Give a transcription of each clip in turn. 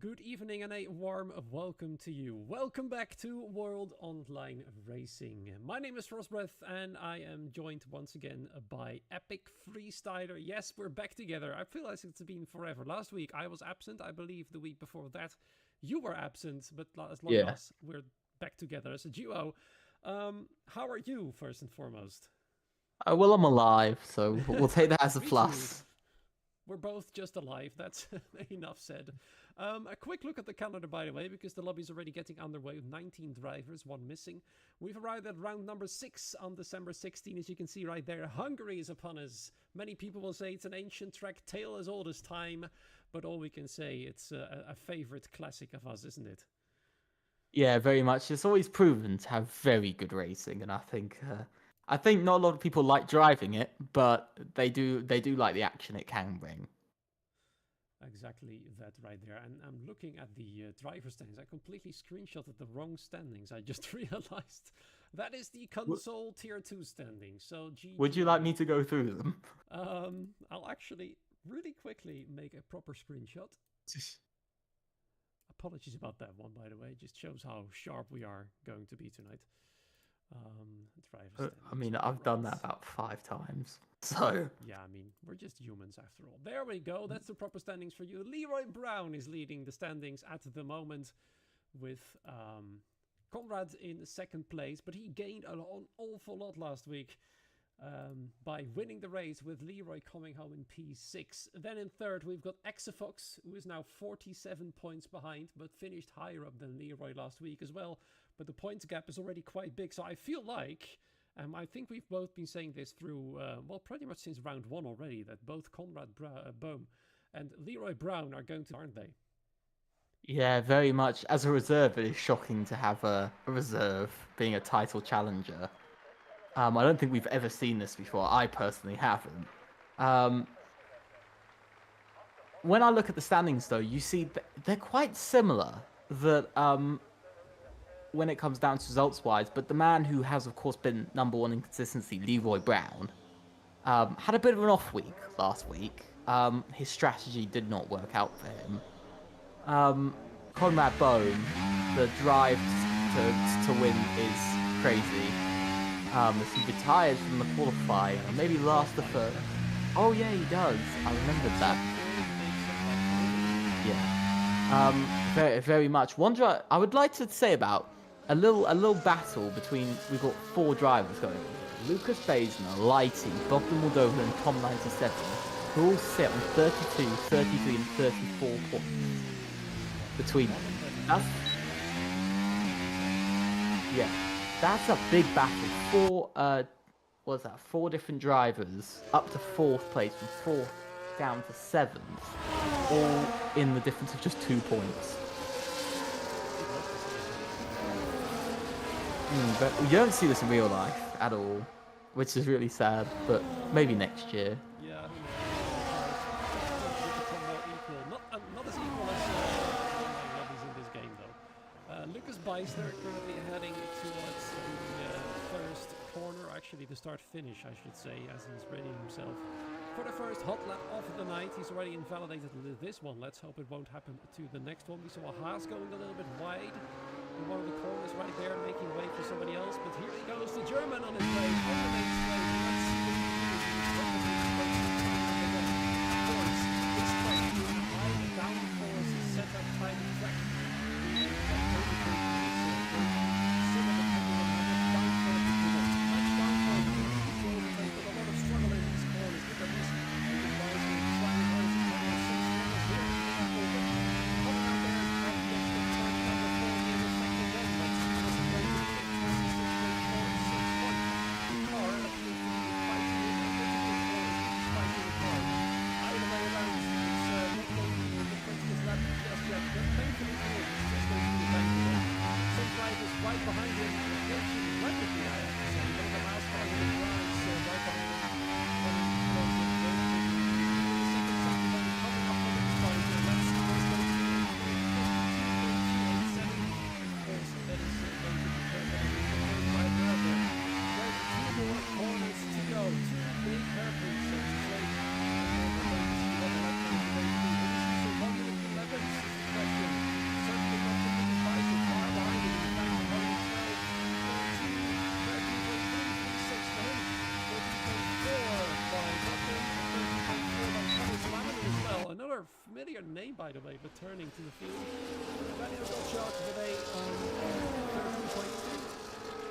good evening and a warm welcome to you. Welcome back to World Online Racing. My name is Frostbreath and I am joined once again by Epic Freestyler. Yes, we're back together. I feel like it's been forever. Last week I was absent. I believe the week before that you were absent, but as long as we're back together as a duo. How are you, first and foremost? Well, I'm alive, so we'll take that as a Me plus. too. We're both just alive. That's enough said. A quick look at the calendar, by the way, because the lobby's already getting underway with 19 drivers, one missing. We've arrived at round number 6 on December 16, as you can see right there. Hungary is upon us. Many people will say it's an ancient track, tale as old as time, but all we can say, it's a favorite classic of us, isn't it? Yeah, very much. It's always proven to have very good racing, and I think not a lot of people like driving it, but they do like the action it can bring. Exactly that right there. And I'm looking at the driver standings. I completely screenshotted the wrong standings. I just realized that is the console tier 2 standing. So Would you GG. like me to go through them? I'll actually really quickly make a proper screenshot. Apologies about that one, by the way. It just shows how sharp we are going to be tonight. Driver I mean, standings. I've done Right. that about 5 times, so Yeah, I mean, we're just humans after all. There we go. That's the proper standings for you. Leroy Brown is leading the standings at the moment with Conrad in second place, but he gained an awful lot last week by winning the race with Leroy coming home in P6. Then in third, we've got Exafox, who is now 47 points behind, but finished higher up than Leroy last week as well. But the points gap is already quite big, so I feel like I think we've both been saying this through, well, pretty much since round 1 already, that both Conrad Bohm and Leroy Brown are going to, aren't they? yeah, very much. As a reserve, it is shocking to have a reserve being a title challenger. I don't think we've ever seen this before. I personally haven't. Um, when I look at the standings, though, you see they're quite similar. That when it comes down to results-wise, but the man who has, of course, been number one in consistency, Leroy Brown, had a bit of an off week last week. His strategy did not work out for him. Conrad Bone, the drive to win is crazy. As he retires from the qualifying, maybe last the first. Oh yeah, he does. I remembered that. Yeah. Very, very much. One drive I would like to say about a little battle between, we've got 4 drivers going on here. Lucas Baisner, Lighty, Bogdan Moldova, and Tom 97, who all sit on 32, 33, and 34 points between them. That's yeah, that's a big battle. 4 different drivers up to 4th place, from 4th down to 7th, all in the difference of just 2 points. But you don't see this in real life at all, which is really sad, but maybe next year. Yeah, who knows? Not as equal as online lobbies in this game, though. Lucas Beisler currently heading towards the first corner, actually the start-finish, I should say, as he's readying himself for the first hot lap of the night. He's already invalidated this one. Let's hope it won't happen to the next one. We saw Haas going a little bit wide in one of the corners right there, making way for somebody else. But here he goes, the German on his way, on the main straight. Let's see what he can do. Of course, it's quite high downforce setup type of track. Another familiar name, by the way, but turning to the field. Daniel got shot with a 13.2.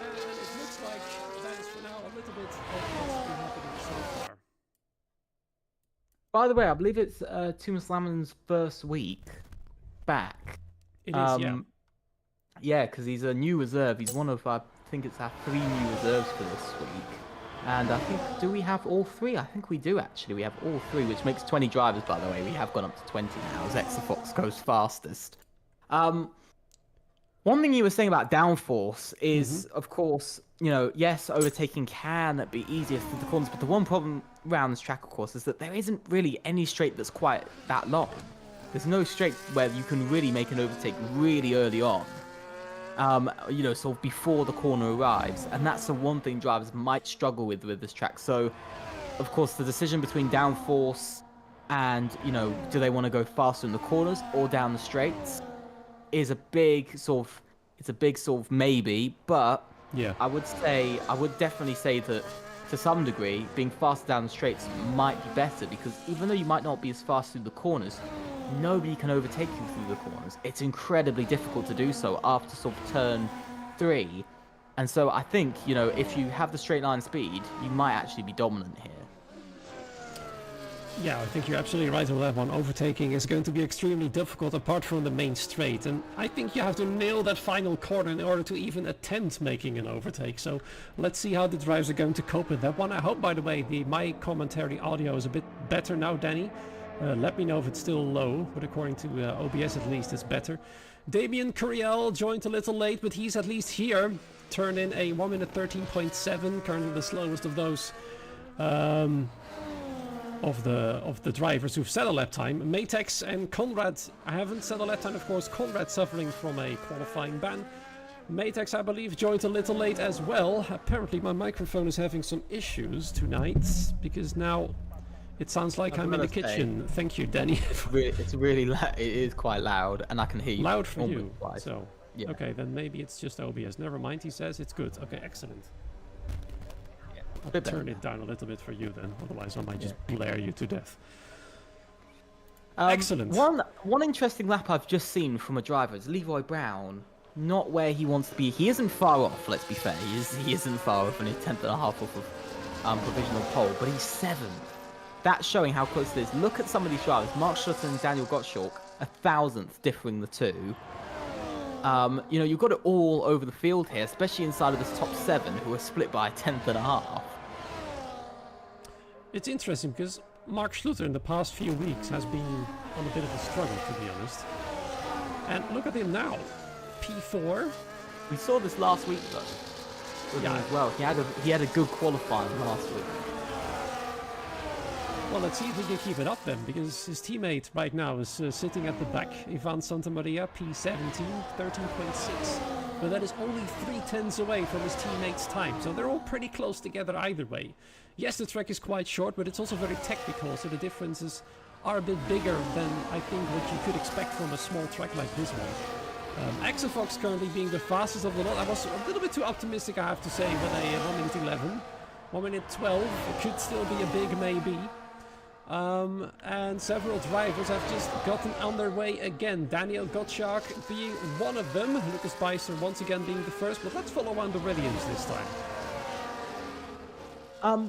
And it looks like that is for now a little bit of what's been happening so far. By the way, I believe it's Thomas Lamon's first week back. It is, yeah. Yeah, because he's a new reserve. He's one of, I think it's our 3 new reserves for this week. And I think, do we have all 3? I think we do, actually. We have all 3, which makes 20 drivers, by the way. We have gone up to 20 now, as Exafox goes fastest. One thing you were saying about downforce is, of course, you know, yes, overtaking can be easier through the corners, but the one problem around this track, of course, is that there isn't really any straight that's quite that long. There's no straight where you can really make an overtake really early on. You know, sort of before the corner arrives, and that's the one thing drivers might struggle with this track. So, of course, the decision between downforce and, you know, do they want to go faster in the corners or down the straights is a big sort of maybe. But yeah, I would definitely say that to some degree, being faster down the straights might be better, because even though you might not be as fast through the corners, nobody can overtake you through the corners. It's incredibly difficult to do so after sort of turn 3. And so I think, you know, if you have the straight line speed, you might actually be dominant here. Yeah, I think you're absolutely right on that one. Overtaking is going to be extremely difficult apart from the main straight. And I think you have to nail that final corner in order to even attempt making an overtake. So let's see how the drivers are going to cope with that one. I hope, by the way, my commentary audio is a bit better now, Danny. Let me know if it's still low, but according to OBS at least it's better. Damien Curiel joined a little late, but he's at least here. Turned in a 1 minute 13.7, currently the slowest of those of the drivers who've set a lap time. Matex and Conrad, I haven't set a lap time, of course. Conrad suffering from a qualifying ban. Matex, I believe, joined a little late as well. Apparently my microphone is having some issues tonight, because now it sounds like I'm in the kitchen. Thank you, Danny. It's really loud. It is quite loud, and I can hear you. Loud for you. Twice. So, yeah. Okay, then maybe it's just OBS. Never mind, he says it's good. Okay, excellent. I'll turn it down a little bit for you then, otherwise I might just blare you to death. Excellent. One interesting lap I've just seen from a driver is Leroy Brown. Not where he wants to be. He isn't far off, let's be fair. He isn't far off, and he's 10th and a half off of provisional pole, but he's 7th. That's showing how close it is. Look at some of these drivers. Mark Schlutter and Daniel Gottschalk, 1,000th differing the two. You know, you've got it all over the field here, especially inside of this top 7, who are split by 1/10 and a half. It's interesting because Mark Schlutter in the past few weeks has been on a bit of a struggle, to be honest. And look at him now. P4. We saw this last week, though. Yeah. As well. He had a good qualifying last week. Well, let's see if he can keep it up then, because his teammate right now is sitting at the back. Ivan Santamaria, P17, 13.6. But that is only 3/10 away from his teammate's time, so they're all pretty close together either way. Yes, the track is quite short, but it's also very technical, so the differences are a bit bigger than I think what you could expect from a small track like this one. Exafox currently being the fastest of the lot. I was a little bit too optimistic, I have to say, with a 1 minute 11. 1 minute 12, it could still be a big maybe. And several drivers have just gotten on their way again. Daniel Gottschalk being one of them. Lucas Beister once again being the first, but let's follow on the Williams this time.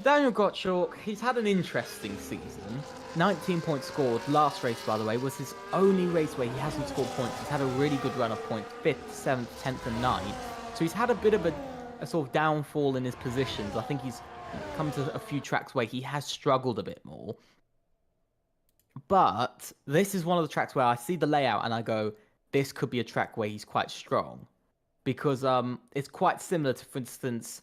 Daniel Gottschalk, he's had an interesting season. 19 points scored. Last race, by the way, was his only race where he hasn't scored points. He's had a really good run of points, 5th, 7th, 10th and 9th. So he's had a bit of a sort of downfall in his positions. I think he's come to a few tracks where he has struggled a bit more. But this is one of the tracks where I see the layout and I go, this could be a track where he's quite strong. Because it's quite similar to, for instance,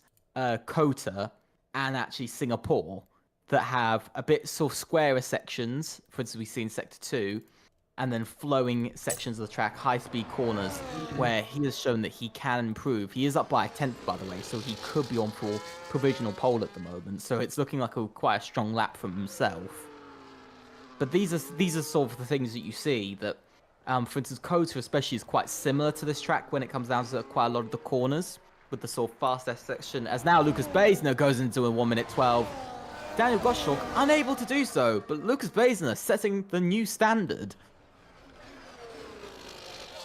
Kota and actually Singapore, that have a bit sort of squarer sections. For instance, we see in Sector 2, and then flowing sections of the track, high-speed corners, where he has shown that he can improve. He is up by 1/10, by the way, so he could be on for provisional pole at the moment. So it's looking like quite a strong lap from himself. But these are sort of the things that you see that, for instance, Kota especially is quite similar to this track when it comes down to quite a lot of the corners with the sort of fast section. As now Lucas Baisner goes into a 1 minute 12. Daniel Gottschalk unable to do so, but Lucas Baesner setting the new standard.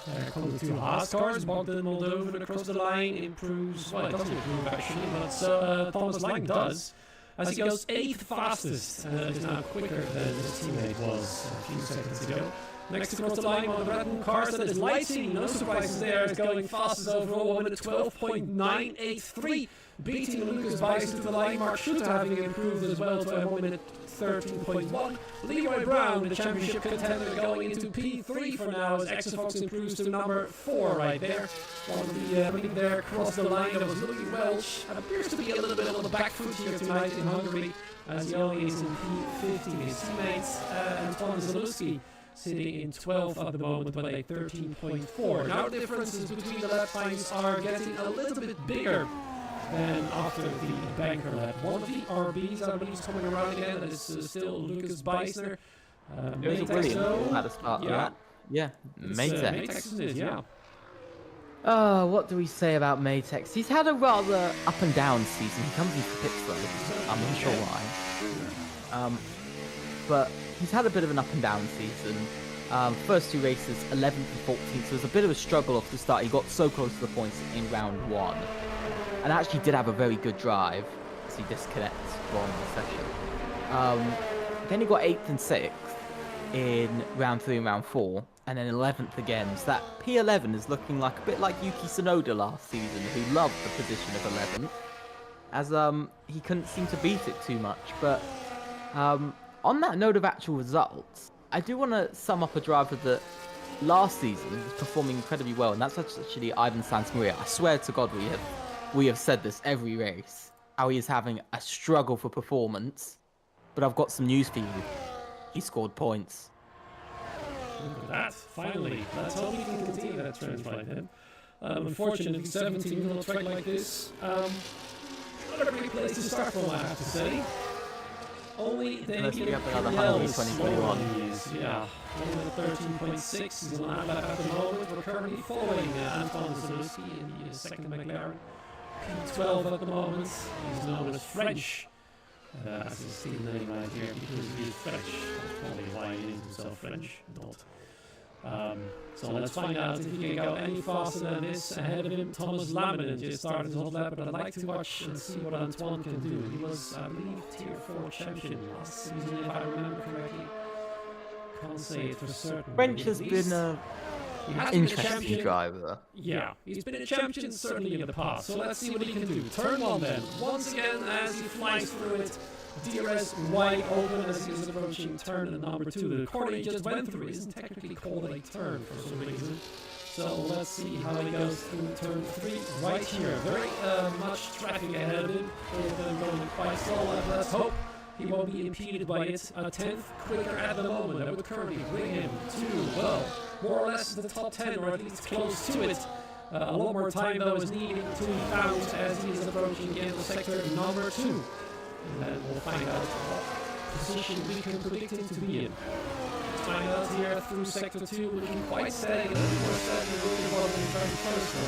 There come the two Haas cars. Bogdan Moldovan across the line improves. Well, it doesn't improve actually, but Thomas Lang does. As he goes 8th fastest, is now quicker than his teammate was a few seconds ago. Next across the line, one of the Red Bull cars that is lighting, no surprises there, is going fastest overall, 1 minute 12.983, beating Lucas Baesner to the line. Mark Schutter having improved as well to a 1 minute 13.1. Leroy Brown, the championship contender, going into P3 for now as Exafox improves to number 4 right there. One of the running there across the line, that was Louis Welch, and appears to be a little bit on the back foot here tonight in Hungary, as he only is in P15. His teammates, Antoine Zalewski, sitting in 12th at the moment with a 13.4. Now the differences between the lap times are getting a little bit bigger than after the banker lap. One of the RBs, I believe, is coming around again. That is still Lucas Baesner. Matex, though. Had a start yeah. Yeah, Matex. Matex is, yeah. What do we say about Matex? He's had a rather up and down season. He comes into pits though. I'm not sure why. But he's had a bit of an up and down season. First 2 races, 11th and 14th, so it was a bit of a struggle off the start. He got so close to the points in round 1. And actually did have a very good drive as he disconnects from the session. Then he got 8th and 6th in round 3 and round 4, and then 11th again. So that P11 is looking like a bit like Yuki Tsunoda last season, who loved the position of 11th, as he couldn't seem to beat it too much. But on that note of actual results, I do want to sum up a driver that last season was performing incredibly well, and that's actually Ivan Santamaria. I swear to God we have said this every race, how he is having a struggle for performance. But I've got some news for you. He scored points. Look at that, finally. Let's hope he can continue that trend like him. Unfortunately, 17 on a track like this. Not a great place to start from, I have to say. Only the Hungary 2021. Yeah, 13.6 is on that lap at the moment. We're currently following Antoine Zalewski in the second McLaren. P12 at the moment. He's known as French. That's his team name right here because he is French. That's probably why he named himself French. So let's find out if he can go any faster than this. Ahead of him, Thomas Laminen just started his hot lap, but I'd like to watch and see what Antoine can do. He was, I believe, Tier 4 champion last season, if I remember correctly. Can't say it for certain. French has been an interesting driver. Yeah, he's been a champion certainly in the past, so let's see what he can do. Turn 1 then. Once again, as he flies through it, DRS wide open as he is approaching turn number 2. The corner he just went through isn't technically called a turn for some reason. So let's see how he goes through turn 3 right here. Very much traffic ahead of him. All of them going quite slow, and let's hope he won't be impeded by it. A 10th quicker at the moment. That would currently bring him to, well, more or less the top 10, or at least close to it. A lot more time though is needed to be found as he is approaching again the sector number 2. And then we'll find out what position we can predict him to be in. Let's find out here through sector 2, looking quite steady, a little more steady than the bottom in the very first one.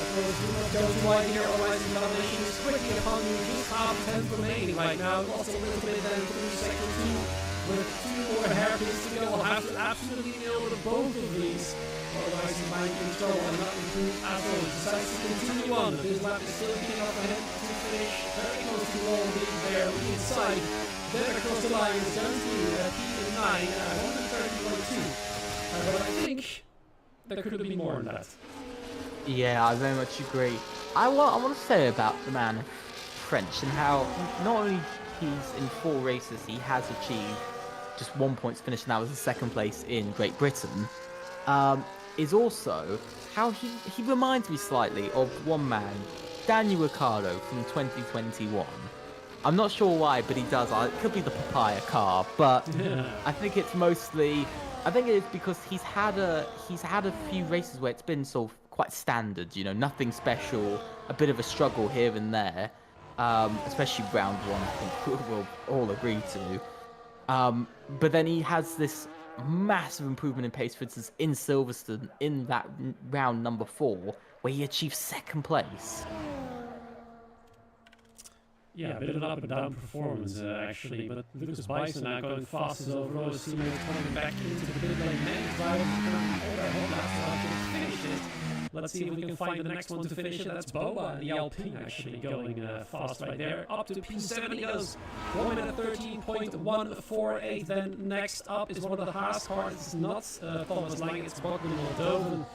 Do not go too wide here, otherwise the domination is quickly upon you. Just half 10th remaining right now. Lost a little bit then through sector 2. With 2 more hairpins to go, we'll have to absolutely nail with both of these. Otherwise he might be in trouble and not improve at all. He decides to continue on. This lap is still being up ahead to finish very close to all being there on the inside. Then across the line is down to P9 at 130.2. But I think there could have been more than that. Yeah, I very much agree. I want to say about the man French and how not only he's in 4 races he has achieved just 1 points finish, and that was the 2nd place in Great Britain, is also how he reminds me slightly of one man, Daniel Ricciardo from 2021. I'm not sure why, but he does. It could be the papaya car, but I think it's mostly. I think it's because he's had a few races where it's been sort of quite standard, you know, nothing special, a bit of a struggle here and there, especially round 1. I think we'll all agree to. But then he has this massive improvement in pace, for instance, in Silverstone in that round number 4, where he achieved 2nd place. Yeah, a bit of an up and down performance actually, but Lucas Bison now going fastest overall. His teammates coming back into the pit lane. Man's driving all their home laps to finish it. Let's see if we can find the next one to finish it. That's Boba and the Alpine actually going fast right there. Up to P7 he goes. 1 minute 13.148. Then next up is one of the Haas cars. It's not Thomas Lang, it's Bogdan Moldovan.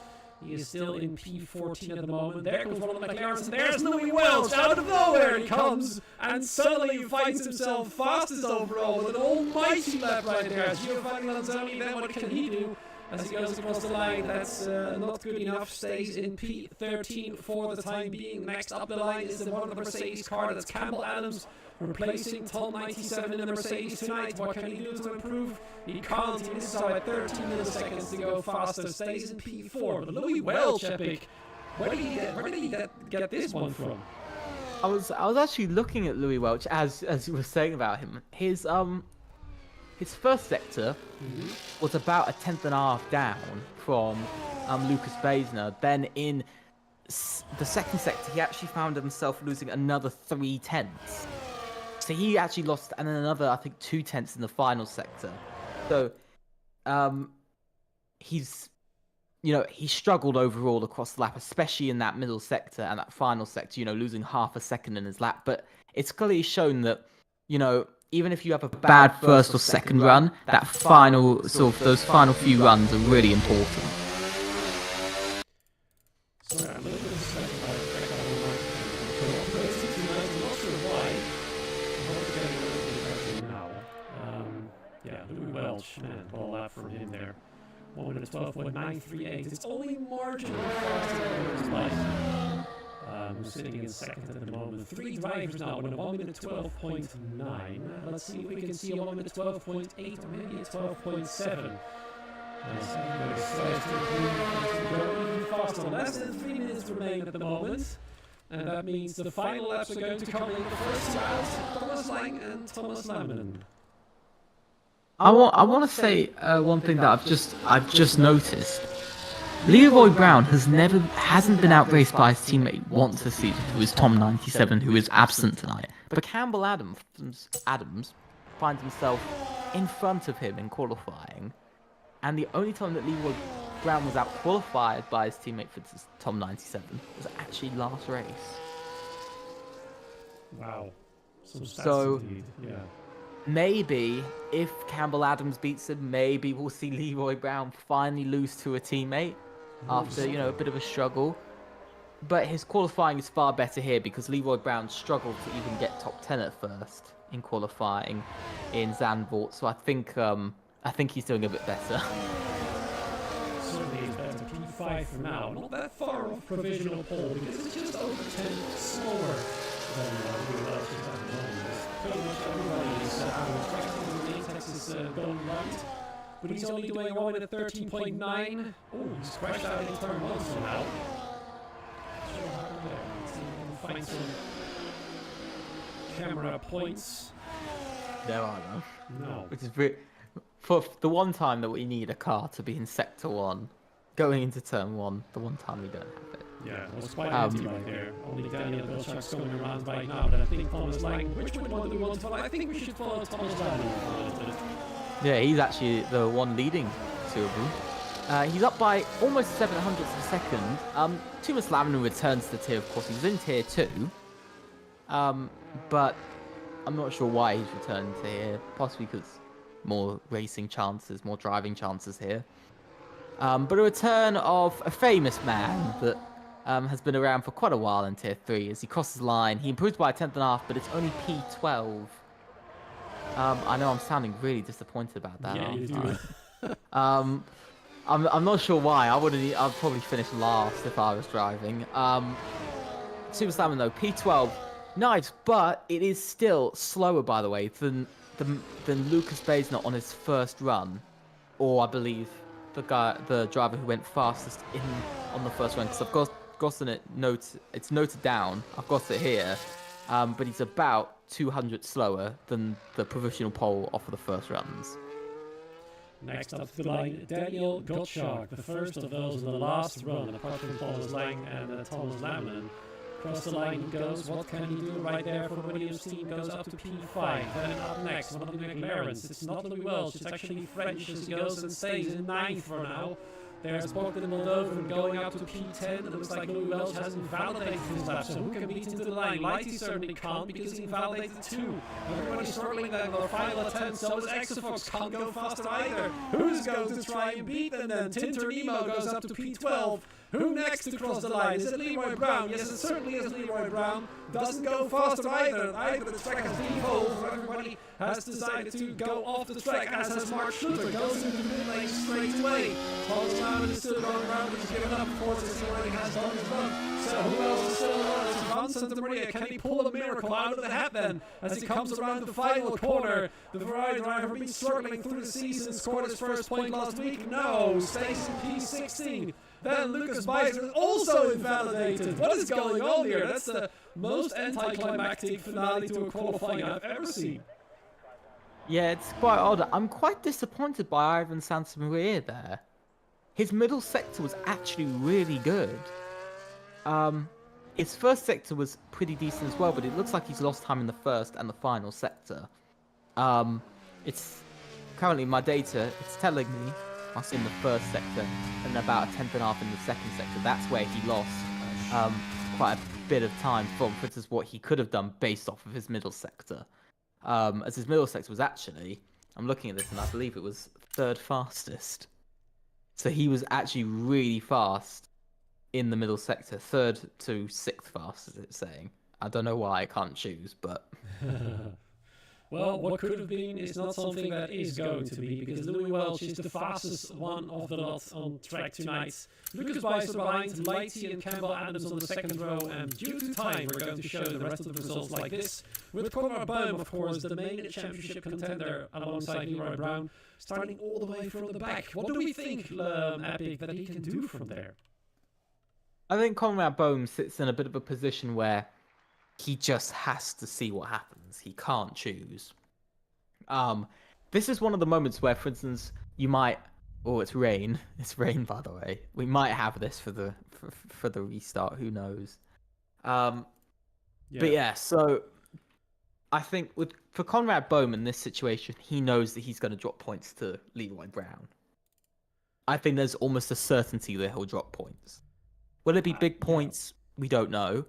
He is still in P14 at the moment. There comes one of the McLarens, and there's Louis Welch. Out of nowhere he comes, and suddenly finds himself fastest overall with an almighty lap right there. Giovanni Lanzoni, then what can he do? As he goes across the line, that's not good enough. Stays in P13 for the time being. Next up the line is the one of the Mercedes car. That's Campbell Adams, replacing Tom 97 in the Mercedes tonight. What can he do to improve? He can't. He misses out by 13 milliseconds to go faster. Stays in P4. But Louis Welch, Epic. Where did he get this one from? I was actually looking at Louis Welch as you were saying about him. His first sector was about a tenth and a half down from Lucas Baesner. Then in the second sector, he actually found himself losing another 0.3. So he actually lost and then another, I think, 0.2 in the final sector. So he's, he struggled overall across the lap, especially in that middle sector and that final sector, losing half a second in his lap. But it's clearly shown that, even if you have a bad first or second run, that final those final few runs are really important. So I'm a little bit Louis Welch, man, ball lap from him there. 1 minute 12.938. It's only marginally faster than Lucas Bison, who's sitting in second at the moment. 3 drivers now with a 1 minute 12.9. Let's see if we can see a 1 minute 12.8 or maybe a 12.7. Go even faster. Less than 3 minutes remain at the moment. And that means the final laps are going to come in the first round. Thomas Lang and Thomas Lammen. I want to say one thing that I've just noticed. Leroy Brown hasn't been outraced by his teammate once this season, who is Tom 97, who is absent tonight. But Campbell Adams finds himself in front of him in qualifying, and the only time that Leroy Brown was out-qualified by his teammate for Tom 97 was actually last race. Wow. So indeed. Yeah. Maybe if Campbell Adams beats him, maybe we'll see Leroy Brown finally lose to a teammate after, a bit of a struggle. But his qualifying is far better here because Leroy Brown struggled to even get top 10 at first in qualifying in Zandvoort. So I think he's doing a bit better. Certainly is better. P5 for now. Not that far off provisional pole because it's just over 10 slower than Louis Welch is at the moment. Pretty much everybody is tracking the Apex is going right. But he's only doing a 1 minute 13.9. Oh, he's crashed out in turn 1 somehow. Sure happened there. Let's see if we can find some camera points. There are no. No. Which is for the one time that we need a car to be in sector 1, going into turn 1, the one time we don't have it. Yeah, it was quite empty right there. Only Daniel Belchak's going around right now, but I think Thomas Lang, which one do we want to follow? I think we should follow Thomas Lang for a little bit. Yeah, he's actually the one leading two of them. He's up by almost 700ths of a second. Thomas Lammen returns to tier, of course. He's in tier 2. But I'm not sure why he's returned to here. Possibly because more racing chances, more driving chances here. But a return of a famous man that has been around for quite a while in tier 3. As he crosses the line, he improves by a tenth and a half, but it's only P12. I know I'm sounding really disappointed about that. Yeah, you do. I'm not sure why. I'd probably finish last if I was driving. Super Slammin though, P12, nice, but it is still slower, by the way, than Lucas Baesner on his first run, or I believe the driver who went fastest on the first run. Because I've gotten it it's noted down. I've got it here, but he's about 200 slower than the provisional pole off of the first runs. Next up the line, Daniel Gottschalk, the first of those in the last run, apart from Thomas Lang and Thomas Lammen, Across the line he goes. What can he do right there for the Williams team? Goes up to P5. Then up next, one of the McLarens. It's not Louis Welch, it's actually French as he goes and stays in 9th for now. There's Bogdan Moldovan going up to P10. It looks like Louis Welch has invalidated his lap, so who can beat into the line? Lighty certainly can't because he invalidated 2. Everybody's struggling then on the final attempt, so is Exafox, can't go faster either. Who's going to try and beat them then? Tinter Nemo goes up to P12. Who next to cross the line? Is it Leroy Brown? Yes, it certainly is Leroy Brown. Doesn't go faster either. The track has devolved. Everybody has decided to go off the track, as has Mark Schluter. Goes into the mid lane straight away. Thomas Brown is still going around, but he's given up, of course, as he already has done his run. So who else is still on? It's Ivan Santa Maria. Can he pull a miracle out of the hat then? As he comes around the final corner. The Ferrari driver been struggling through the season, scored his first point last week. No, stays in P16. Then Lucas Beiser is also invalidated. What is going on here? That's the most anticlimactic finale to a qualifying I've ever seen. Yeah, it's quite odd. I'm quite disappointed by Ivan Santamaria there. His middle sector was actually really good. His first sector was pretty decent as well, but it looks like he's lost time in the first and the final sector. It's currently my data, it's telling me us in the first sector and about a 10.5 in the second sector. That's where he lost quite a bit of time from, for instance, what he could have done based off of his middle sector. As his middle sector was actually, I'm looking at this and I believe it was 3rd fastest. So he was actually really fast in the middle sector, 3rd to 6th fastest, it's saying. I don't know why I can't choose, but... Well, what could have been is not something that is going to be, because Louis Welch is the fastest one of the lot on track tonight. Lucas Beiser behind, Lighty and Campbell Adams on the second row, and due to time, we're going to show the rest of the results like this. With Conrad Boehm, of course, the main championship contender alongside Leroy Brown, starting all the way from the back. What do we think, Epic, that he can do from there? I think Conrad Boehm sits in a bit of a position where he just has to see what happens. He can't choose. This is one of the moments where, for instance, you might... Oh, it's rain. It's rain, by the way. We might have this for the restart. Who knows? But yeah, so I think for Conrad Boehm in this situation, he knows that he's going to drop points to Leroy Brown. I think there's almost a certainty that he'll drop points. Will it be big points? We don't know.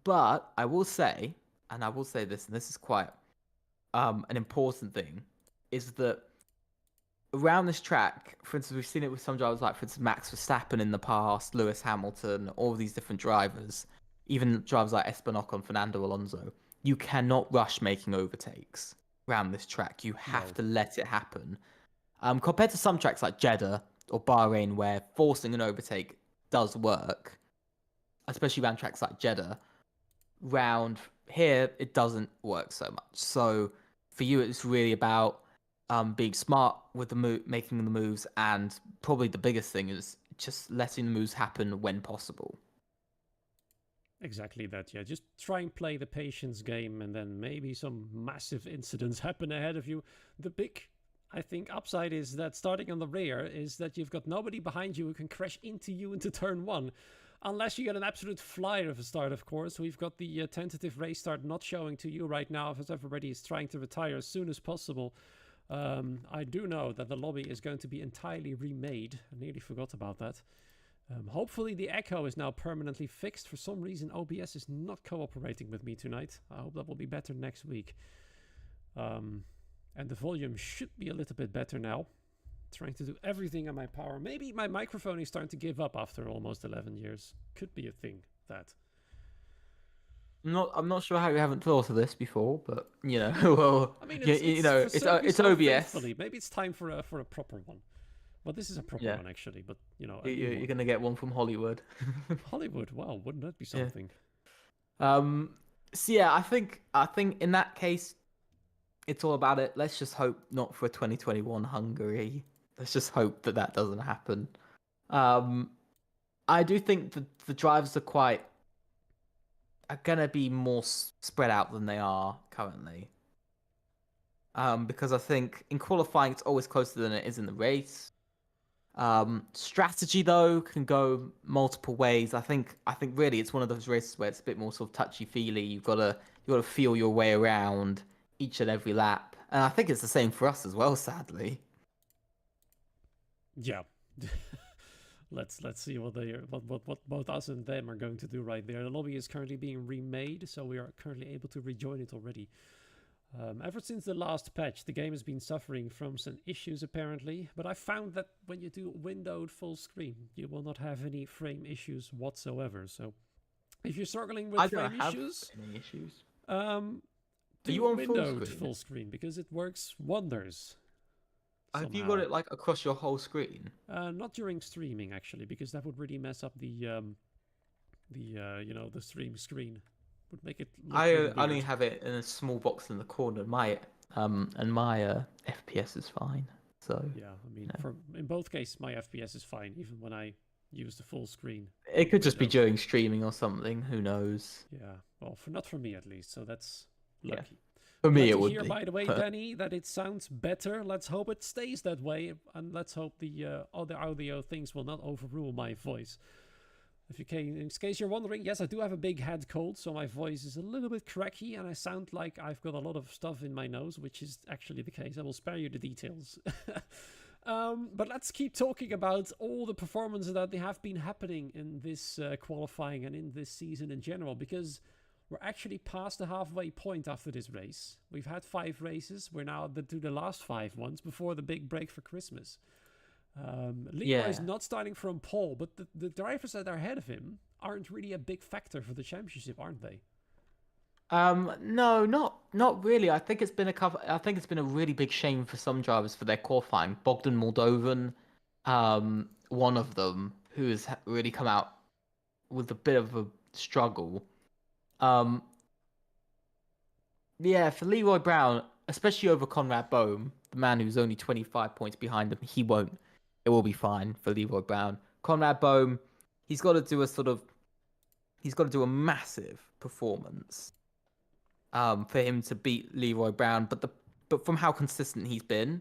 But I will say, and I will say this, and this is quite an important thing, is that around this track, for instance, we've seen it with some drivers like, for instance, Max Verstappen in the past, Lewis Hamilton, all of these different drivers, even drivers like Esteban Ocon, Fernando Alonso. You cannot rush making overtakes around this track. You have to let it happen. Compared to some tracks like Jeddah or Bahrain, where forcing an overtake does work, especially around tracks like Jeddah, round here, it doesn't work so much. So for you, it's really about being smart with the making the moves, and probably the biggest thing is just letting the moves happen when possible. Exactly that, yeah. Just try and play the patience game, and then maybe some massive incidents happen ahead of you. The big, I think, upside is that starting on the rear is that you've got nobody behind you who can crash into you into turn 1. Unless you get an absolute flyer of a start, of course. We've got the tentative race start not showing to you right now, as everybody is trying to retire as soon as possible. I do know that the lobby is going to be entirely remade. I nearly forgot about that. Hopefully the echo is now permanently fixed. For some reason, OBS is not cooperating with me tonight. I hope that will be better next week. And the volume should be a little bit better now. Trying to do everything in my power. Maybe my microphone is starting to give up after almost 11 years. Could be a thing, that. I'm not sure how you haven't thought of this before, but you know, well, I mean, it's OBS. Maybe it's time for a proper one. Well, this is a proper one actually, but you know, you're gonna get one from Hollywood. Hollywood, wow, wouldn't that be something? Yeah. So yeah, I think in that case, it's all about it. Let's just hope not for 2021 Hungary. Let's just hope that doesn't happen. I do think that the drivers are gonna be more spread out than they are currently. Because I think in qualifying it's always closer than it is in the race. Strategy though can go multiple ways. I think really it's one of those races where it's a bit more sort of touchy feely. You gotta feel your way around each and every lap, and I think it's the same for us as well. Sadly, Yeah. Let's see what they are, what both us and them are going to do right there. The lobby is currently being remade, so we are currently able to rejoin it already. Ever since the last patch, the game has been suffering from some issues apparently, but I found that when you do windowed full screen, you will not have any frame issues whatsoever. So if you're struggling with I don't frame have issues, any issues. do you on windowed full full screen because it works wonders. Have you Somehow. got it like across your whole screen? Not during streaming actually, because that would really mess up the the stream screen. Would make it look I really only weird. have it in a small box in the corner. My FPS is fine. So Yeah, I mean, no. in both cases, my FPS is fine, even when I use the full screen. It could just be window. during streaming or something. Who knows? Yeah, well, not for me at least, so that's Yeah. lucky. For me, Glad it to would hear, be. by the way, but- Danny, that it sounds better. Let's hope it stays that way, and let's hope the other audio things will not overrule my voice. If you can, in case you're wondering, yes, I do have a big head cold, so my voice is a little bit cracky, and I sound like I've got a lot of stuff in my nose, which is actually the case. I will spare you the details. But let's keep talking about all the performances that have been happening in this qualifying and in this season in general, because we're actually past the halfway point after this race. We've had 5 races. We're now to the last 5 ones before the big break for Christmas. Leroy is not starting from pole, but the drivers that are ahead of him aren't really a big factor for the championship, aren't they? No, not really. I think it's been a really big shame for some drivers for their qualifying. Bogdan Moldovan, one of them, who has really come out with a bit of a struggle. Yeah, for Leroy Brown, especially over Conrad Bohm, the man who's only 25 points behind him, it will be fine for Leroy Brown. Conrad Bohm, he's got to do a massive performance for him to beat Leroy Brown, but from how consistent he's been,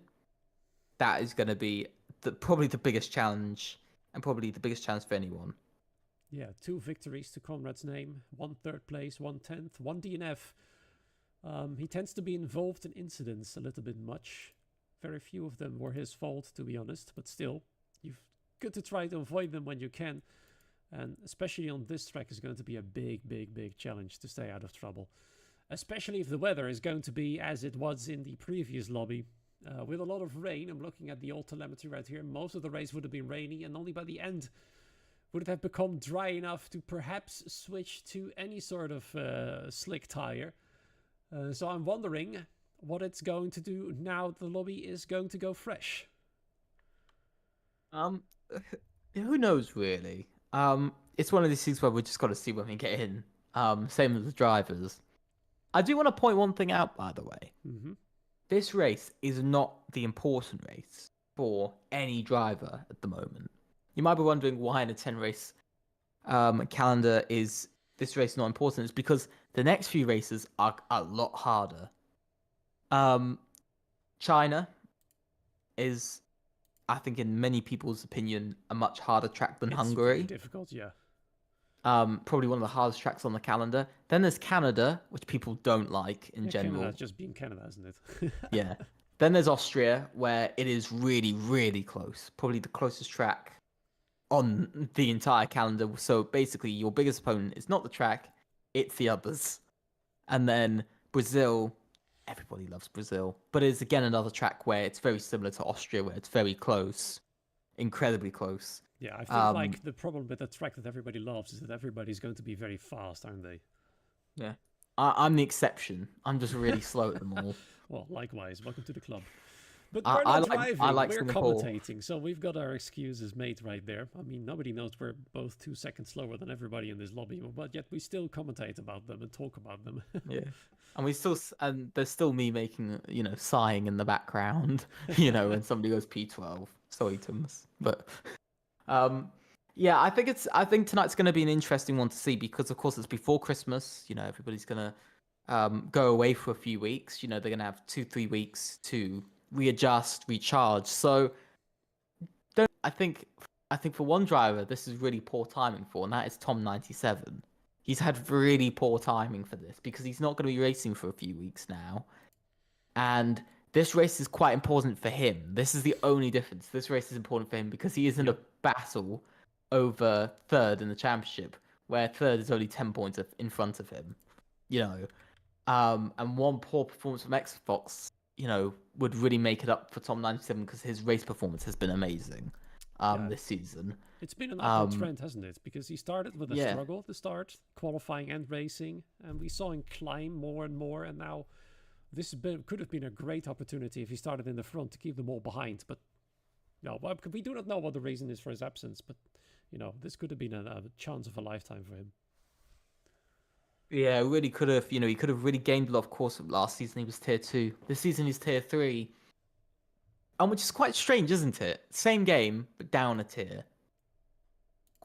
that is going to be probably the biggest challenge, and probably the biggest challenge for anyone. Yeah, 2 victories to Conrad's name, 1 third place, 1 10th, 1 DNF. He tends to be involved in incidents a little bit much. Very few of them were his fault, to be honest, but still, you've good to try to avoid them when you can. And especially on this track is going to be a big challenge to stay out of trouble. Especially if the weather is going to be as it was in the previous lobby. With a lot of rain, I'm looking at the old telemetry right here. Most of the race would have been rainy, and only by the end would it have become dry enough to perhaps switch to any sort of slick tire. So I'm wondering what it's going to do now the lobby is going to go fresh. Who knows really? It's one of these things where we just got to see when we get in. Same as the drivers. I do want to point one thing out, by the way. Mm-hmm. This race is not the important race for any driver at the moment. You might be wondering why in a 10-race calendar is this race not important. It's because the next few races are a lot harder. China is, I think, in many people's opinion, a much harder track than Hungary. It's very difficult, yeah. Probably one of the hardest tracks on the calendar. Then there's Canada, which people don't like in general. Canada's just being Canada, isn't it? Yeah. Then there's Austria, where it is really close. Probably the closest track on the entire calendar. So basically, your biggest opponent is not the track, it's the others. And then Brazil, everybody loves Brazil, but it's again another track where it's very similar to Austria, where it's very close, incredibly close. Yeah, I think like the problem with the track that everybody loves is that everybody's going to be very fast, aren't they? Yeah. I'm the exception. I'm just really slow at them all. Well, likewise. Welcome to the club. But we're not driving, we're commentating, so we've got our excuses made right there. I mean, nobody knows we're both 2 seconds slower than everybody in this lobby, but yet we still commentate about them and talk about them. Yeah. And there's still me making, sighing in the background, when somebody goes P12. Sorry, Thomas. But yeah, I think tonight's going to be an interesting one to see because, of course, it's before Christmas. Everybody's going to go away for a few weeks. They're going to have 2-3 weeks to readjust, recharge. So I think for one driver, this is really poor timing for, and that is Tom 97. He's had really poor timing for this because he's not going to be racing for a few weeks now, and this race is quite important for him. This is the only difference. This race is important for him because he is in a battle over third in the championship, where third is only 10 points in front of him. And one poor performance from Xbox, would really make it up for Tom 97 because his race performance has been amazing this season. It's been an upward trend, hasn't it? Because he started with a struggle to start, qualifying and racing, and we saw him climb more and more, and now this could have been a great opportunity if he started in the front to keep them all behind. But no, we do not know what the reason is for his absence, but this could have been a chance of a lifetime for him. Yeah, really could have. He could have really gained a lot of course. Last season he was tier 2. This season he's tier 3. And which is quite strange, isn't it? Same game, but down a tier.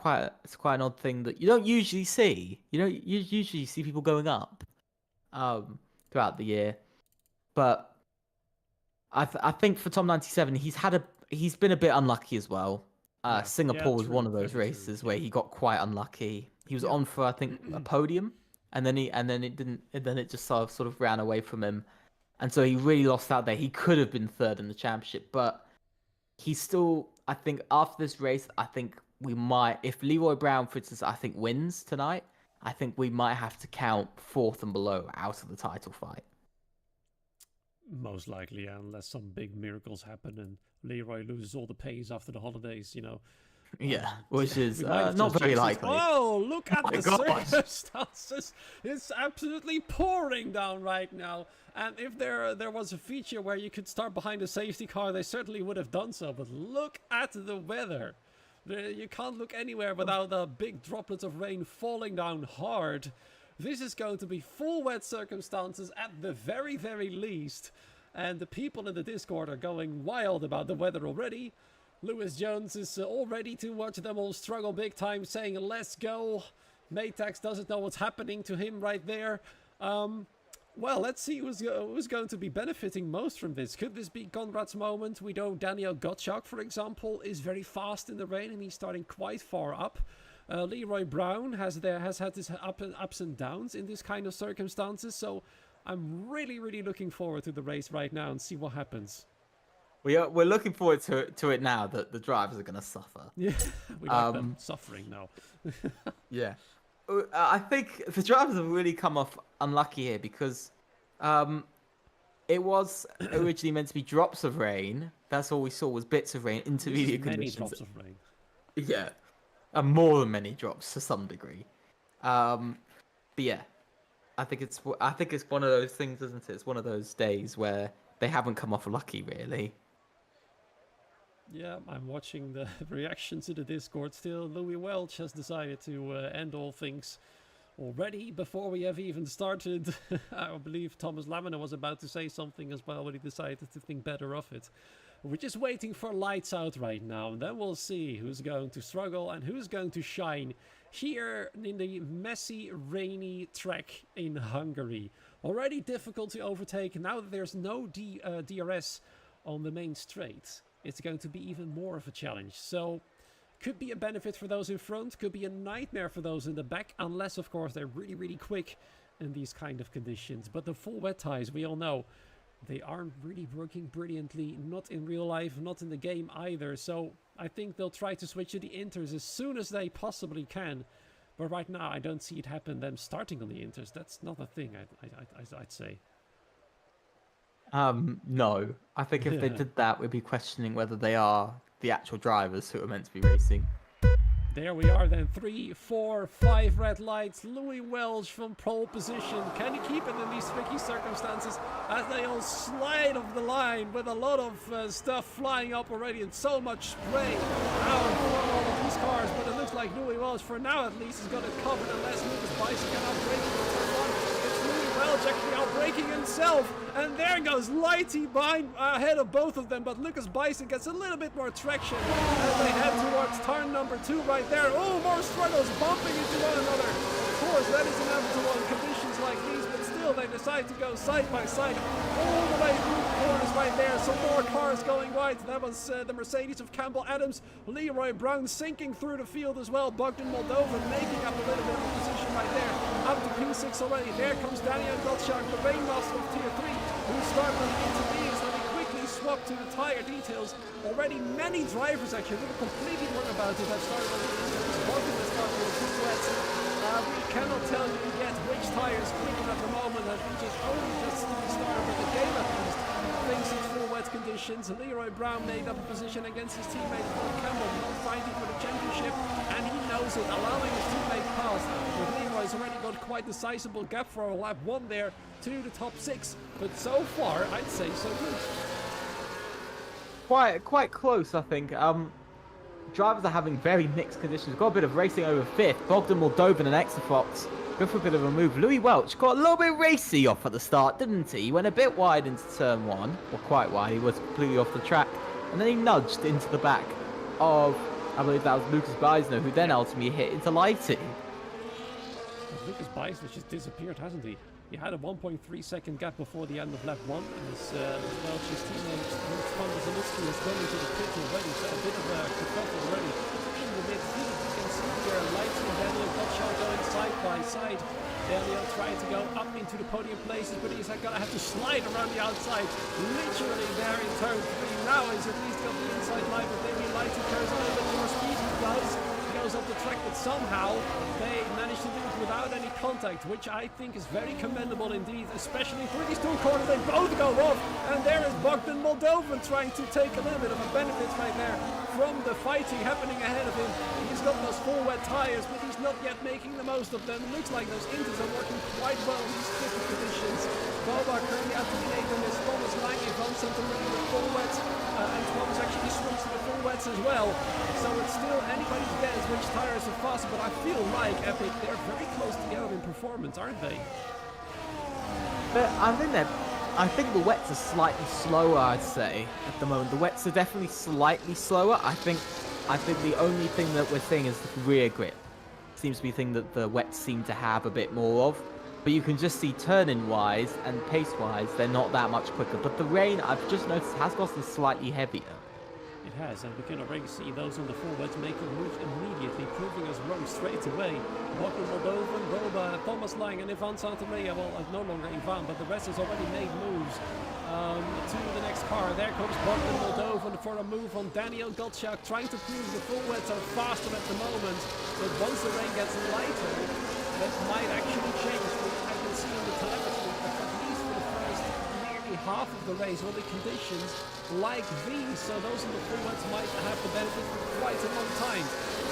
It's quite an odd thing that you don't usually see. You usually see people going up throughout the year. But I think for Tom 97, he's been a bit unlucky as well. Singapore was one of those races where he got quite unlucky. He was on for, I think, a podium, and then it just sort of ran away from him, and so he really lost out there. He could have been third in the championship, but he's still. I think after this race, I think we might, if Leroy Brown, for instance, I think wins tonight, I think we might have to count fourth and below out of the title fight. Most likely, unless some big miracles happen and Leroy loses all the pace after the holidays, Yeah, which is not very likely. Oh, look at the circumstances. It's absolutely pouring down right now. And if there was a feature where you could start behind a safety car, they certainly would have done so. But look at the weather. You can't look anywhere without a big droplet of rain falling down hard. This is going to be full wet circumstances at the very, very least. And the people in the Discord are going wild about the weather already. Lewis Jones is all ready to watch them all struggle big time, saying, let's go. Maytax doesn't know what's happening to him right there. Well, let's see who's going to be benefiting most from this. Could this be Conrad's moment? We know Daniel Gottschalk, for example, is very fast in the rain, and he's starting quite far up. Leroy Brown has had his ups and downs in this kind of circumstances, so I'm really, really looking forward to the race right now and see what happens. We're looking forward to it now that the drivers are going to suffer. Yeah, we like them suffering now. Yeah. I think the drivers have really come off unlucky here because it was originally meant to be drops of rain. That's all we saw was bits of rain, intermediate conditions. Many drops of rain. Yeah, and more than many drops to some degree. But yeah, I think it's one of those things, isn't it? It's one of those days where they haven't come off lucky, really. Yeah, I'm watching the reactions to the Discord still. Louis Welch has decided to end all things already before we have even started. I believe Thomas Lamina was about to say something as well, but he decided to think better of it. We're just waiting for lights out right now, and then we'll see who's going to struggle and who's going to shine here in the messy, rainy track in Hungary. Already difficult to overtake. Now that there's no DRS on the main straight, it's going to be even more of a challenge. So, could be a benefit for those in front, could be a nightmare for those in the back, unless, of course, they're really, really quick in these kind of conditions. But the full wet tires, we all know, they aren't really working brilliantly, not in real life, not in the game either. So, I think they'll try to switch to the inters as soon as they possibly can. But right now, I don't see it happen, them starting on the inters. That's not a thing, I'd say. No. I think if they did that, we'd be questioning whether they are the actual drivers who are meant to be racing. There we are then, 3, 4, 5 red lights. Louis Welch from pole position. Can he keep it in these tricky circumstances as they all slide off the line with a lot of stuff flying up already and so much spray out from all of these cars. But it looks like Louis Welch, for now at least, is going to cover it unless Lucas Bison can outbrake him. It's Louis Welch actually outbraking himself. And there goes Lighty ahead of both of them, but Lucas Bison gets a little bit more traction as they head towards turn number 2 right there. Oh, more struggles, bumping into one another. Of course, that is inevitable in conditions like these, but still they decide to go side by side all the way through corners right there. Some more cars going wide. That was the Mercedes of Campbell Adams. Leroy Brown sinking through the field as well. Bogdan Moldovan making up a little bit of a position right there. Up to P6 already. There comes Daniel Gottschalk, the Rainmaster of Tier 3, who's starting on the intermediates. Let me quickly swap to the tire details. Already many drivers actually, we completely wrong about it, have started on the intermediates. Bogdan has started on the full wets. We cannot tell you yet which tire is quicker at the moment, as we just only just started with the game at least. Things in full wet conditions. Leroy Brown made up a position against his teammate Paul Campbell, not fighting for the championship, and he knows it, allowing his teammate past. But Leroy's already got quite a sizable gap for a lap 1 there to the top 6. But so far, I'd say so good. Quite close, I think. Drivers are having very mixed conditions. Got a bit of racing over 5th. Bogdan Moldovan and Exafox go for a bit of a move. Louis Welch got a little bit racy off at the start, didn't he? He went a bit wide into turn 1, or quite wide. He was completely off the track. And then he nudged into the back of, I believe that was Lucas Beisner, who then ultimately hit into Lighty. Lucas Beisner just disappeared, hasn't he? He had a 1.3 second gap before the end of lap 1, and as Welch's teammate Tom Zalewski has gone into the pit already, so a bit of a kerfuffle already in the midfield. You can see here Lighty and Daniel Gottschalk going side by side. Daniel trying to go up into the podium places, but he's going to have to slide around the outside, literally there in turn 3. Now he's at least got the inside line, but maybe Lighty carries a little bit more speed. He does. Goes up the track, but somehow they managed to do it without any contact, which I think is very commendable indeed, especially through these 2 corners. They both go off, and there is Bogdan Moldovan trying to take a little bit of a benefit right there from the fighting happening ahead of him. He's got those full wet tires, but he's not yet making the most of them. It looks like those inters are working quite well in these tricky conditions. Boba currently out to the 8 on his Thomas Lange, Van Santarelli with full wets, and Thomas actually switched to the full wets as well. So it's still anybody's guess which tires are faster, but I feel like Epic, they're very close together in performance, aren't they? But I think the wets are slightly slower, I'd say, at the moment. The wets are definitely slightly slower. I think the only thing that we're seeing is the rear grip. Seems to be a thing that the wets seem to have a bit more of. But you can just see turning-wise and pace-wise, they're not that much quicker. But the rain, I've just noticed, has gotten slightly heavier. It has, and we can already see those on the forwards making moves immediately, proving us wrong straight away. Bogdan Moldovan, Boba, Thomas Lang, and Ivan Santamaria, well, no longer Ivan, but the rest has already made moves to the next car. There comes Bogdan Moldovan for a move on Daniel Gottschalk, trying to prove the forwards are faster at the moment. But once the rain gets lighter, that might actually change. I can see in the telemetry that at least for the first nearly half of the race, all the conditions like these, so those in the forwards might have the benefit for quite a long time.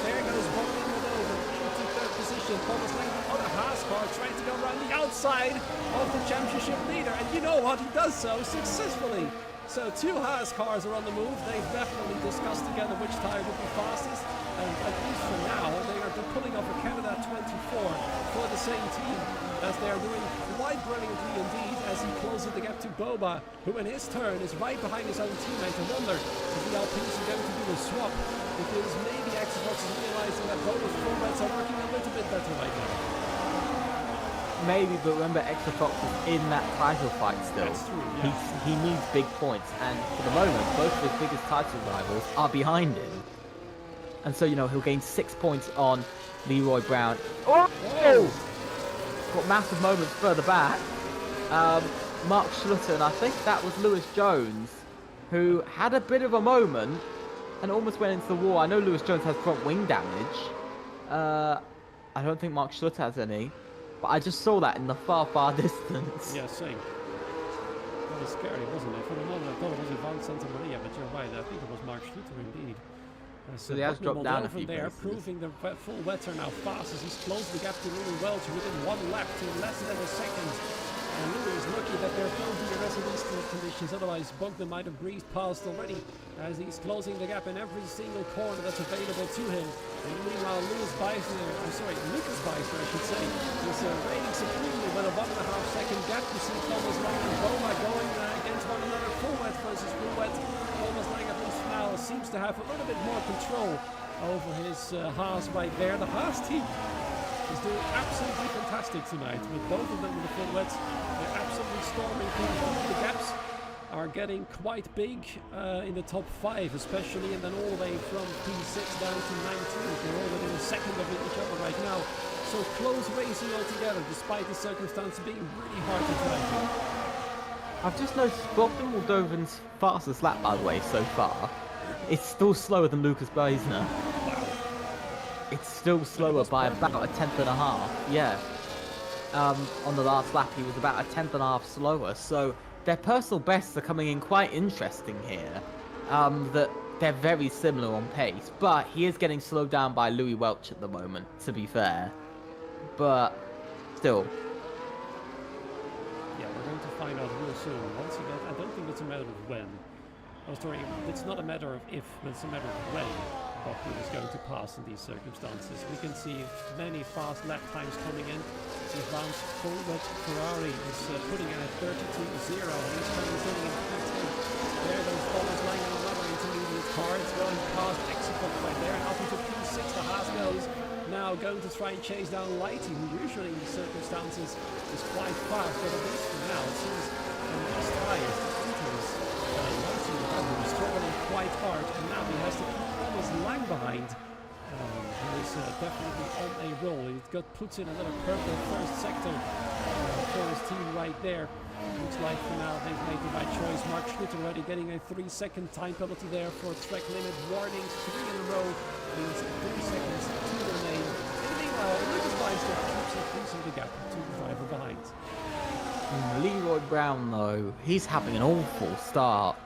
There goes Bogdan Moldovan into 3rd position. Thomas Lang on a Haas car trying to go around the outside of the championship leader, and you know what, he does so successfully. So 2 Haas cars are on the move. They've definitely discussed together which tire would be fastest, and at least for now they are pulling off a Canada 24 for the same team, as they are doing quite brilliantly indeed, as he closes the gap to Boba, who in his turn is right behind his own teammate. I wonder if the Alpines are going to do a swap, because maybe Xbox is realizing that Boba's formats are working a little bit better right now. Maybe, but remember, Exafox is in that title fight still. That's true, yeah. He needs big points, and for the moment, both of his biggest title rivals are behind him. And so, you know, he'll gain 6 points on Leroy Brown. Oh! Got massive moments further back. Mark Schluter, and I think that was Lewis Jones, who had a bit of a moment and almost went into the wall. I know Lewis Jones has front wing damage. I don't think Mark Schluter has any. But I just saw that in the far, far distance. Yeah, same. That was scary, wasn't it? For the moment, I thought it was Ivan Santamaria, but you're right. I think it was Mark Schluter indeed. So he has dropped down a few there, places. proving the full wets are now fast as he's closed the gap to Louis Welch within 1 lap to less than a second. And Louis is lucky that they're closing the rest of these conditions, otherwise Bogdan might have breezed past already, as he's closing the gap in every single corner that's available to him. And meanwhile, Lucas Beisner, I should say, is reigning supremely with a 1.5 second gap. You see Thomas Lang and Boma going against one another, full wet versus full wet. Thomas Lang at least now seems to have a little bit more control over his Haas right there. The Haas team is doing absolutely fantastic tonight, with both of them in the full wets. They're absolutely storming through the gaps, are getting quite big in the top 5 especially, and then all the way from P6 down to 19th. They're all within a second of each other right now. So close racing altogether, despite the circumstances being really hard to drive. I've just noticed Bogdan Moldovan's fastest lap, by the way, so far. It's still slower than Lucas Beisner. Wow. It's still slower by about a tenth and a half. Yeah. On the last lap, he was about a tenth and a half slower. So their personal bests are coming in quite interesting here. That they're very similar on pace, but he is getting slowed down by Louis Welch at the moment, to be fair. But still. Yeah, we're going to find out real soon. Once again, I don't think it's a matter of when. Oh, sorry, it's not a matter of if, but it's a matter of when Bogdan is going to pass in these circumstances. We can see many fast lap times coming in. Ivan's forward Ferrari is putting in at 32.0, and he's coming in P2. There goes Thomas Lang on another intermediate car. It's going past Exifon right there, and up into P6 the Haas goes. Now going to try and chase down Lighty, who usually in these circumstances is quite fast, but at least for now it seems these tires, Lighty is struggling quite hard, and now he has to keep Thomas Lang behind. Who is definitely on a roll. He puts in a little purple first sector for his team right there. Looks like for now they've made the right choice. Mark Schmidt already getting a 3-second time penalty there for track limit warnings. 3 in a row means 3 seconds to remain. And meanwhile, Lucas Beisner keeps increasing the gap to the driver behind. Leroy Brown, though, he's having an awful start.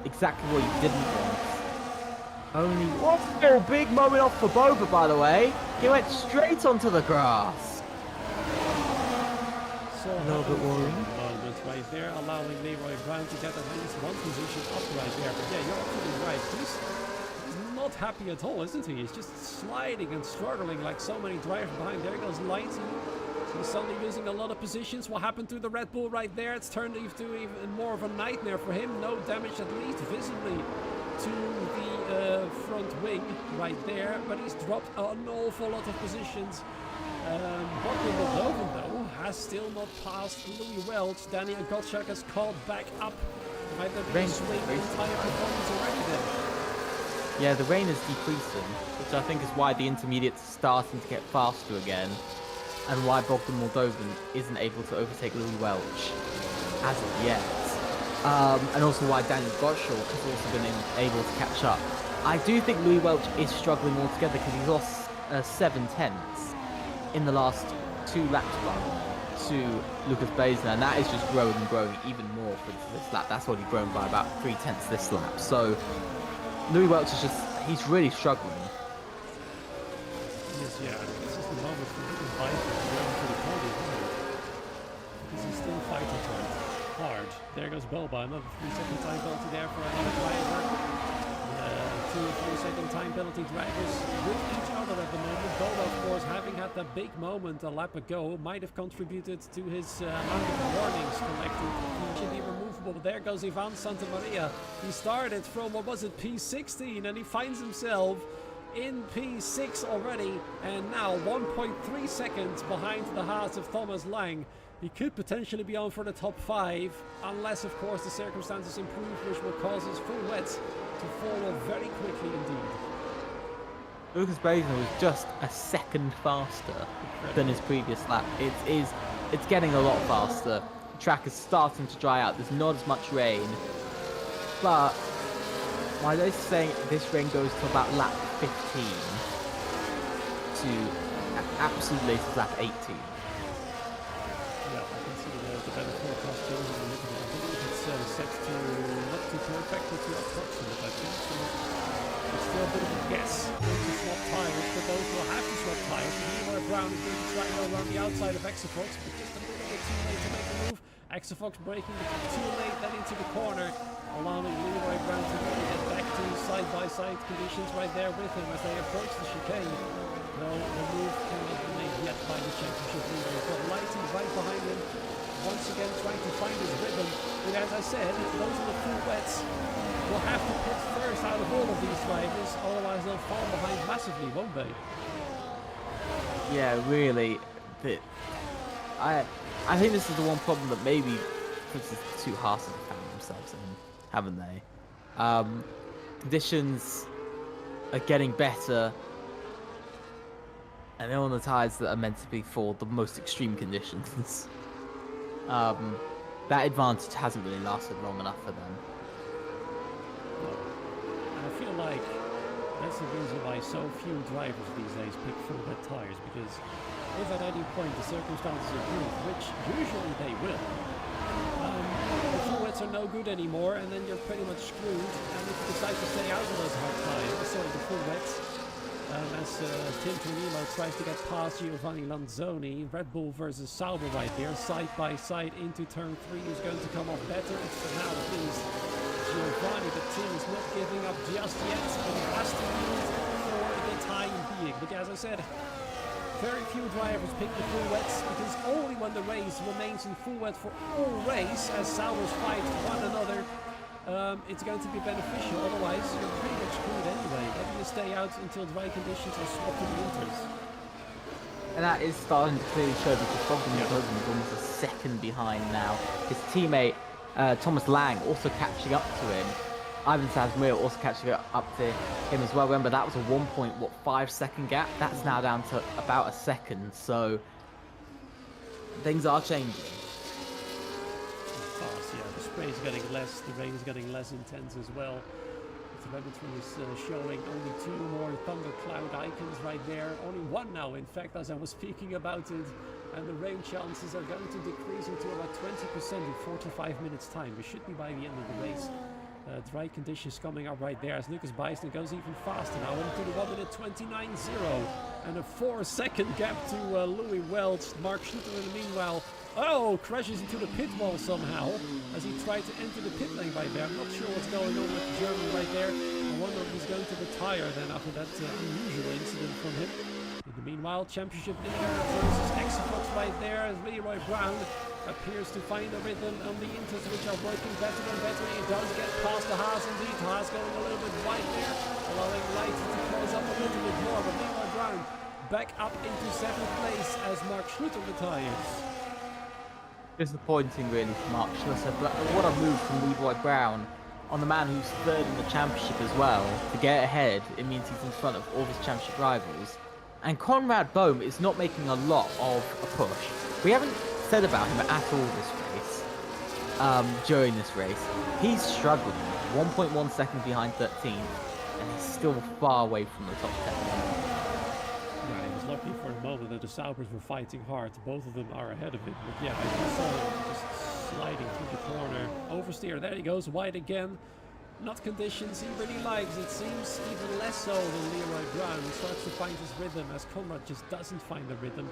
Exactly what he didn't want. Only one big moment off for Boba, by the way. He went straight onto the grass. So a little bit worrying. Moment right there, allowing Leroy Brown to get at least one position up right there. But yeah, you're absolutely right. He's not happy at all, isn't he? He's just sliding and struggling like so many drivers behind. There goes Lighty. He's suddenly losing a lot of positions. What happened to the Red Bull right there? It's turned into even more of a nightmare for him. No damage, at least visibly, to the front wing right there, but he's dropped an awful lot of positions. Bogdan Moldovan, though, has still not passed Louis Welch. Daniel Gottschalk has called back up. Might there be a swing in tyre performance already then? Yeah, the rain is decreasing, which I think is why the intermediates are starting to get faster again, and why Bogdan Moldovan isn't able to overtake Louis Welch as of yet. And also why Daniel Gottschalk has also been able to catch up. I do think Louis Welch is struggling altogether because he's lost 7/10 in the last 2 laps to Lucas Beisner, and that is just growing and growing even more for this lap. That's already grown by about 3/10 this lap. So Louis Welch is he's really struggling. Yes, yeah, this is the moment for Lucas Beisner to go to the podium, because he's still fighting hard. There goes Boba, another 3-second time penalty there for another driver. 2 or 3-second time penalty drivers with each other at the moment. Boba, of course, having had that big moment a lap ago, might have contributed to his amount of warnings collected. He should be removable. But there goes Ivan Santamaria. He started from, what was it, P16, and he finds himself in P6 already, and now 1.3 seconds behind the Haas of Thomas Lang. He could potentially be on for the top 5, unless, of course, the circumstances improve, which will cause his full wets to fall off very quickly indeed. Lucas Beisner was just a second faster than his previous lap. It's getting a lot faster. The track is starting to dry out. There's not as much rain, but my list is saying this rain goes to about lap 15 to absolute latest lap 18. Yeah, I can see the better forecast goes in the middle. I believe it's set to not too perfect, but to approximate, I think. So it's still a bit of a guess to swap tires, but those will have to swap tires. Leroy Brown is going to try and go around the outside of Exafox, but just a little bit too late to make the move. Exafox breaking too late, then into the corner, allowing Leroy Brown to really get back to side-by-side conditions right there with him as they approach the chicane. No, the move cannot be made yet by the championship leader. He's got Lighty right behind him, once again trying to find his rhythm. But as I said, those are the full wets. We'll have to pit first out of all of these drivers, otherwise they'll fall behind massively, won't they? Yeah, really. I think this is the one problem that maybe for instance, the two Haas have found themselves in, haven't they? Conditions are getting better, and they're on the tyres that are meant to be for the most extreme conditions. That advantage hasn't really lasted long enough for them. And I feel like that's the reason why so few drivers these days pick full wet tyres, because if at any point the circumstances improve, which usually they will, the full wets are no good anymore, and then you're pretty much screwed. And if you decide to stay out of those hard tyres, sorry, the full wets, as Tim Tonino tries to get past Giovanni Lanzoni, Red Bull versus Sauber right there, side by side into turn 3, who's going to come off better. It's for now at least Giovanni. The team is not giving up just yet, but it has to be for the time being. But as I said, very few drivers pick the full wets, because only when the race remains in full wet for all race, as Saubers fight one another, it's going to be beneficial. Otherwise, you're pretty much screwed anyway. Maybe you stay out until dry conditions are swapped in winters. And that is starting to clearly show, because Bogdan Moldova is almost a second behind now. His teammate Thomas Lang also catching up to him. Ivan Sazmir also catching up to him as well. Remember, that was a 1.5 second gap. That's now down to about a second. So things are changing. Fast, yeah. The spray is getting less. The rain is getting less intense as well. The telemetry is showing only 2 more thundercloud icons right there. Only 1 now, in fact, as I was speaking about it. And the rain chances are going to decrease into about 20% in 45 minutes time. We should be by the end of the race. Dry conditions coming up right there as Lucas Bijsten goes even faster now into the 1:29.0 and a 4-second gap to Louis Welch. Mark Schluter in the meanwhile, crashes into the pit wall somehow as he tried to enter the pit lane right there. I'm not sure what's going on with the German right there. I wonder if he's going to retire then after that unusual incident from him. In the meanwhile, championship leader versus Exfox right there as Leroy Brown appears to find a rhythm on the inters, which are working better and better. He does get past the Haas indeed. Haas going a little bit wide there, allowing Light to close up a little bit more. But Leroy Brown back up into 7th place as Mark Schluter retires. Disappointing really for Mark Schluter, but what a move from Leroy Brown on the man who's 3rd in the championship as well. To get ahead, it means he's in front of all his championship rivals. And Conrad Bohm is not making a lot of a push. We haven't said about him at all this race, during this race. He's struggling, 1.1 seconds behind 13th, and he's still far away from the top 10. Yeah, he was lucky for a moment that the Saubers were fighting hard. Both of them are ahead of him, but yeah, I just saw him just sliding through the corner. Oversteer, there he goes, wide again. Not conditions he really likes, it seems, even less so than Leroy Brown. He starts to find his rhythm as Conrad just doesn't find the rhythm.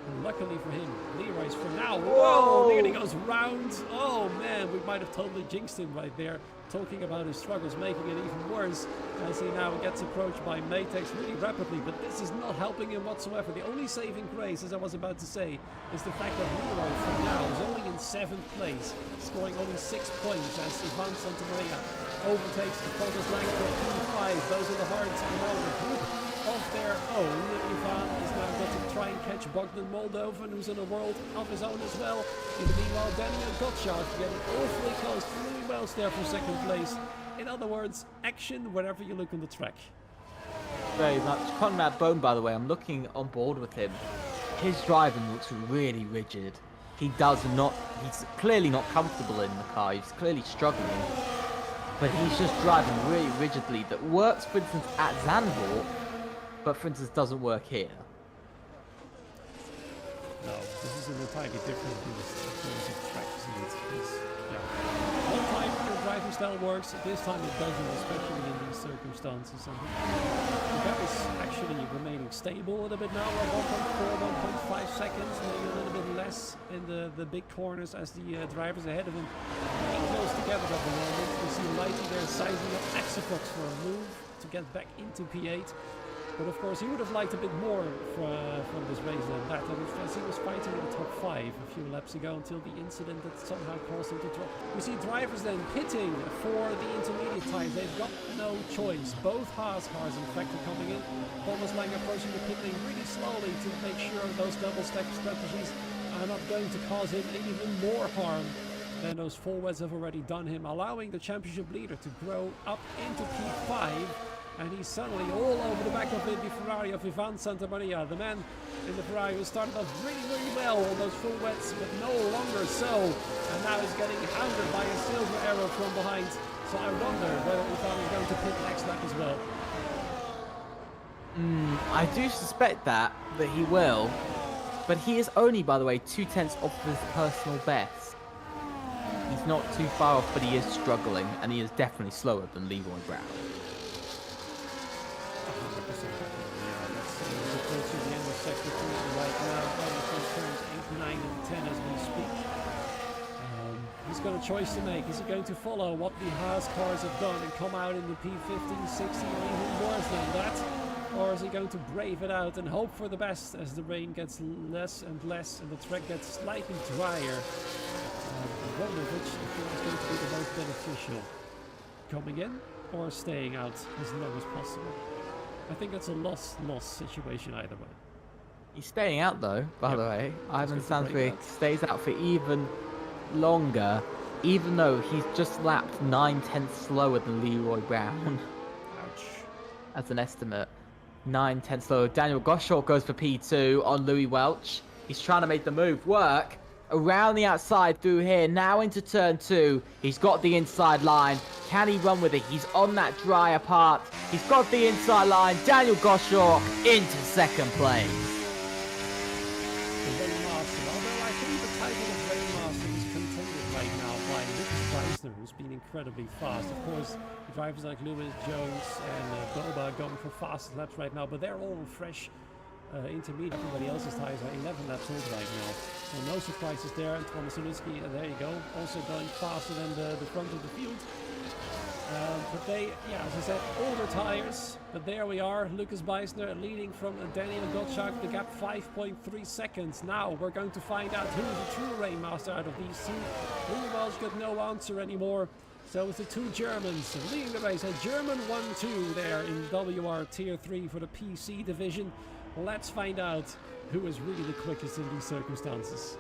And luckily for him, Leroy's for now. Whoa! Nearly goes round. Oh man, we might have totally jinxed him right there. Talking about his struggles, making it even worse as he now gets approached by Matex really rapidly. But this is not helping him whatsoever. The only saving grace, as I was about to say, is the fact that Leroy for now is only in 7th place, scoring only 6 points as Ivan Santamaria overtakes Thomas Lang for P5. Those are the hearts and now of their own. Ivan is now going to try and catch Bogdan Moldovan, who's in a world of his own as well. In the meanwhile, Daniel Gottschalk getting awfully close to Louis Wells there for 2nd place. In other words, action wherever you look on the track. Very much. Conrad Bohm, by the way, I'm looking on board with him. His driving looks really rigid. He's clearly not comfortable in the car. He's clearly struggling. But he's just driving really rigidly. That works, for instance, at Zandvoort, but for instance doesn't work here. No, this is an entirely different track, isn't it? One time your driving style works, this time it doesn't, especially in these circumstances. And the gap is actually remaining stable a little bit now, at 1.4, 1.5 seconds, maybe a little bit less in the big corners as the drivers ahead of him getting close together at the moment. We see Lighty there sizing up Exafox for a move to get back into P8. But of course, he would have liked a bit more from this race than that. And as he was fighting in the top 5 a few laps ago until the incident that somehow caused him to drop. We see drivers then pitting for the intermediate tires. They've got no choice. Both Haas cars, in fact, are coming in. Thomas Lang approaching the pit lane really slowly to make sure those double stack strategies are not going to cause him even more harm. then those forwards have already done him, allowing the championship leader to grow up into P5. And he's suddenly all over the back of the Ferrari of Ivan Santamaria, the man in the Ferrari who started off really, really well on those full wets, but no longer so. And now he's getting hounded by a silver arrow from behind. So I wonder whether Ivan is going to pit next lap as well. I do suspect that he will. But he is only, by the way, 2/10 off his personal best. He's not too far off, but he is struggling, and he is definitely slower than Leroy Brown. Sector 2 right now, everything turns 8, 9 and 10 as we speak. He's got a choice to make. Is he going to follow what the Haas cars have done and come out in the P15, 16 or even worse than that? Or is he going to brave it out and hope for the best as the rain gets less and less and the track gets slightly drier? I wonder which is going to be the most beneficial. Coming in or staying out as long as possible? I think it's a loss-loss situation either way. He's staying out though, by the way. Ivan Santamaria stays out for even longer, even though he's just lapped 9/10 slower than Leroy Brown. Ouch. As an estimate. 9/10 slower. Daniel Goshawk goes for P2 on Louis Welch. He's trying to make the move work. Around the outside through here, now into turn 2. He's got the inside line. Can he run with it? He's on that drier part. He's got the inside line. Daniel Goshawk into second place. The Rainmaster, although I think the title of Rainmaster is contended right now by Lucas Preisner, who's been incredibly fast. Of course, drivers like Lewis, Jones and Boba going for fast laps right now, but they're all fresh. Intermediate. Everybody else's tires are 11 laps old right now. So no surprises there. And Thomas Sulitsky, there you go, also going faster than the front of the field. But they, as I said, older tires. But there we are. Lucas Beisner leading from Daniel Gottschalk. The gap 5.3 seconds. Now we're going to find out who is the true Rainmaster out of these two. Louis Welch got no answer anymore. So it's the two Germans leading the race. A German 1-2 there in WR Tier 3 for the PC division. Let's find out who is really the quickest in these circumstances.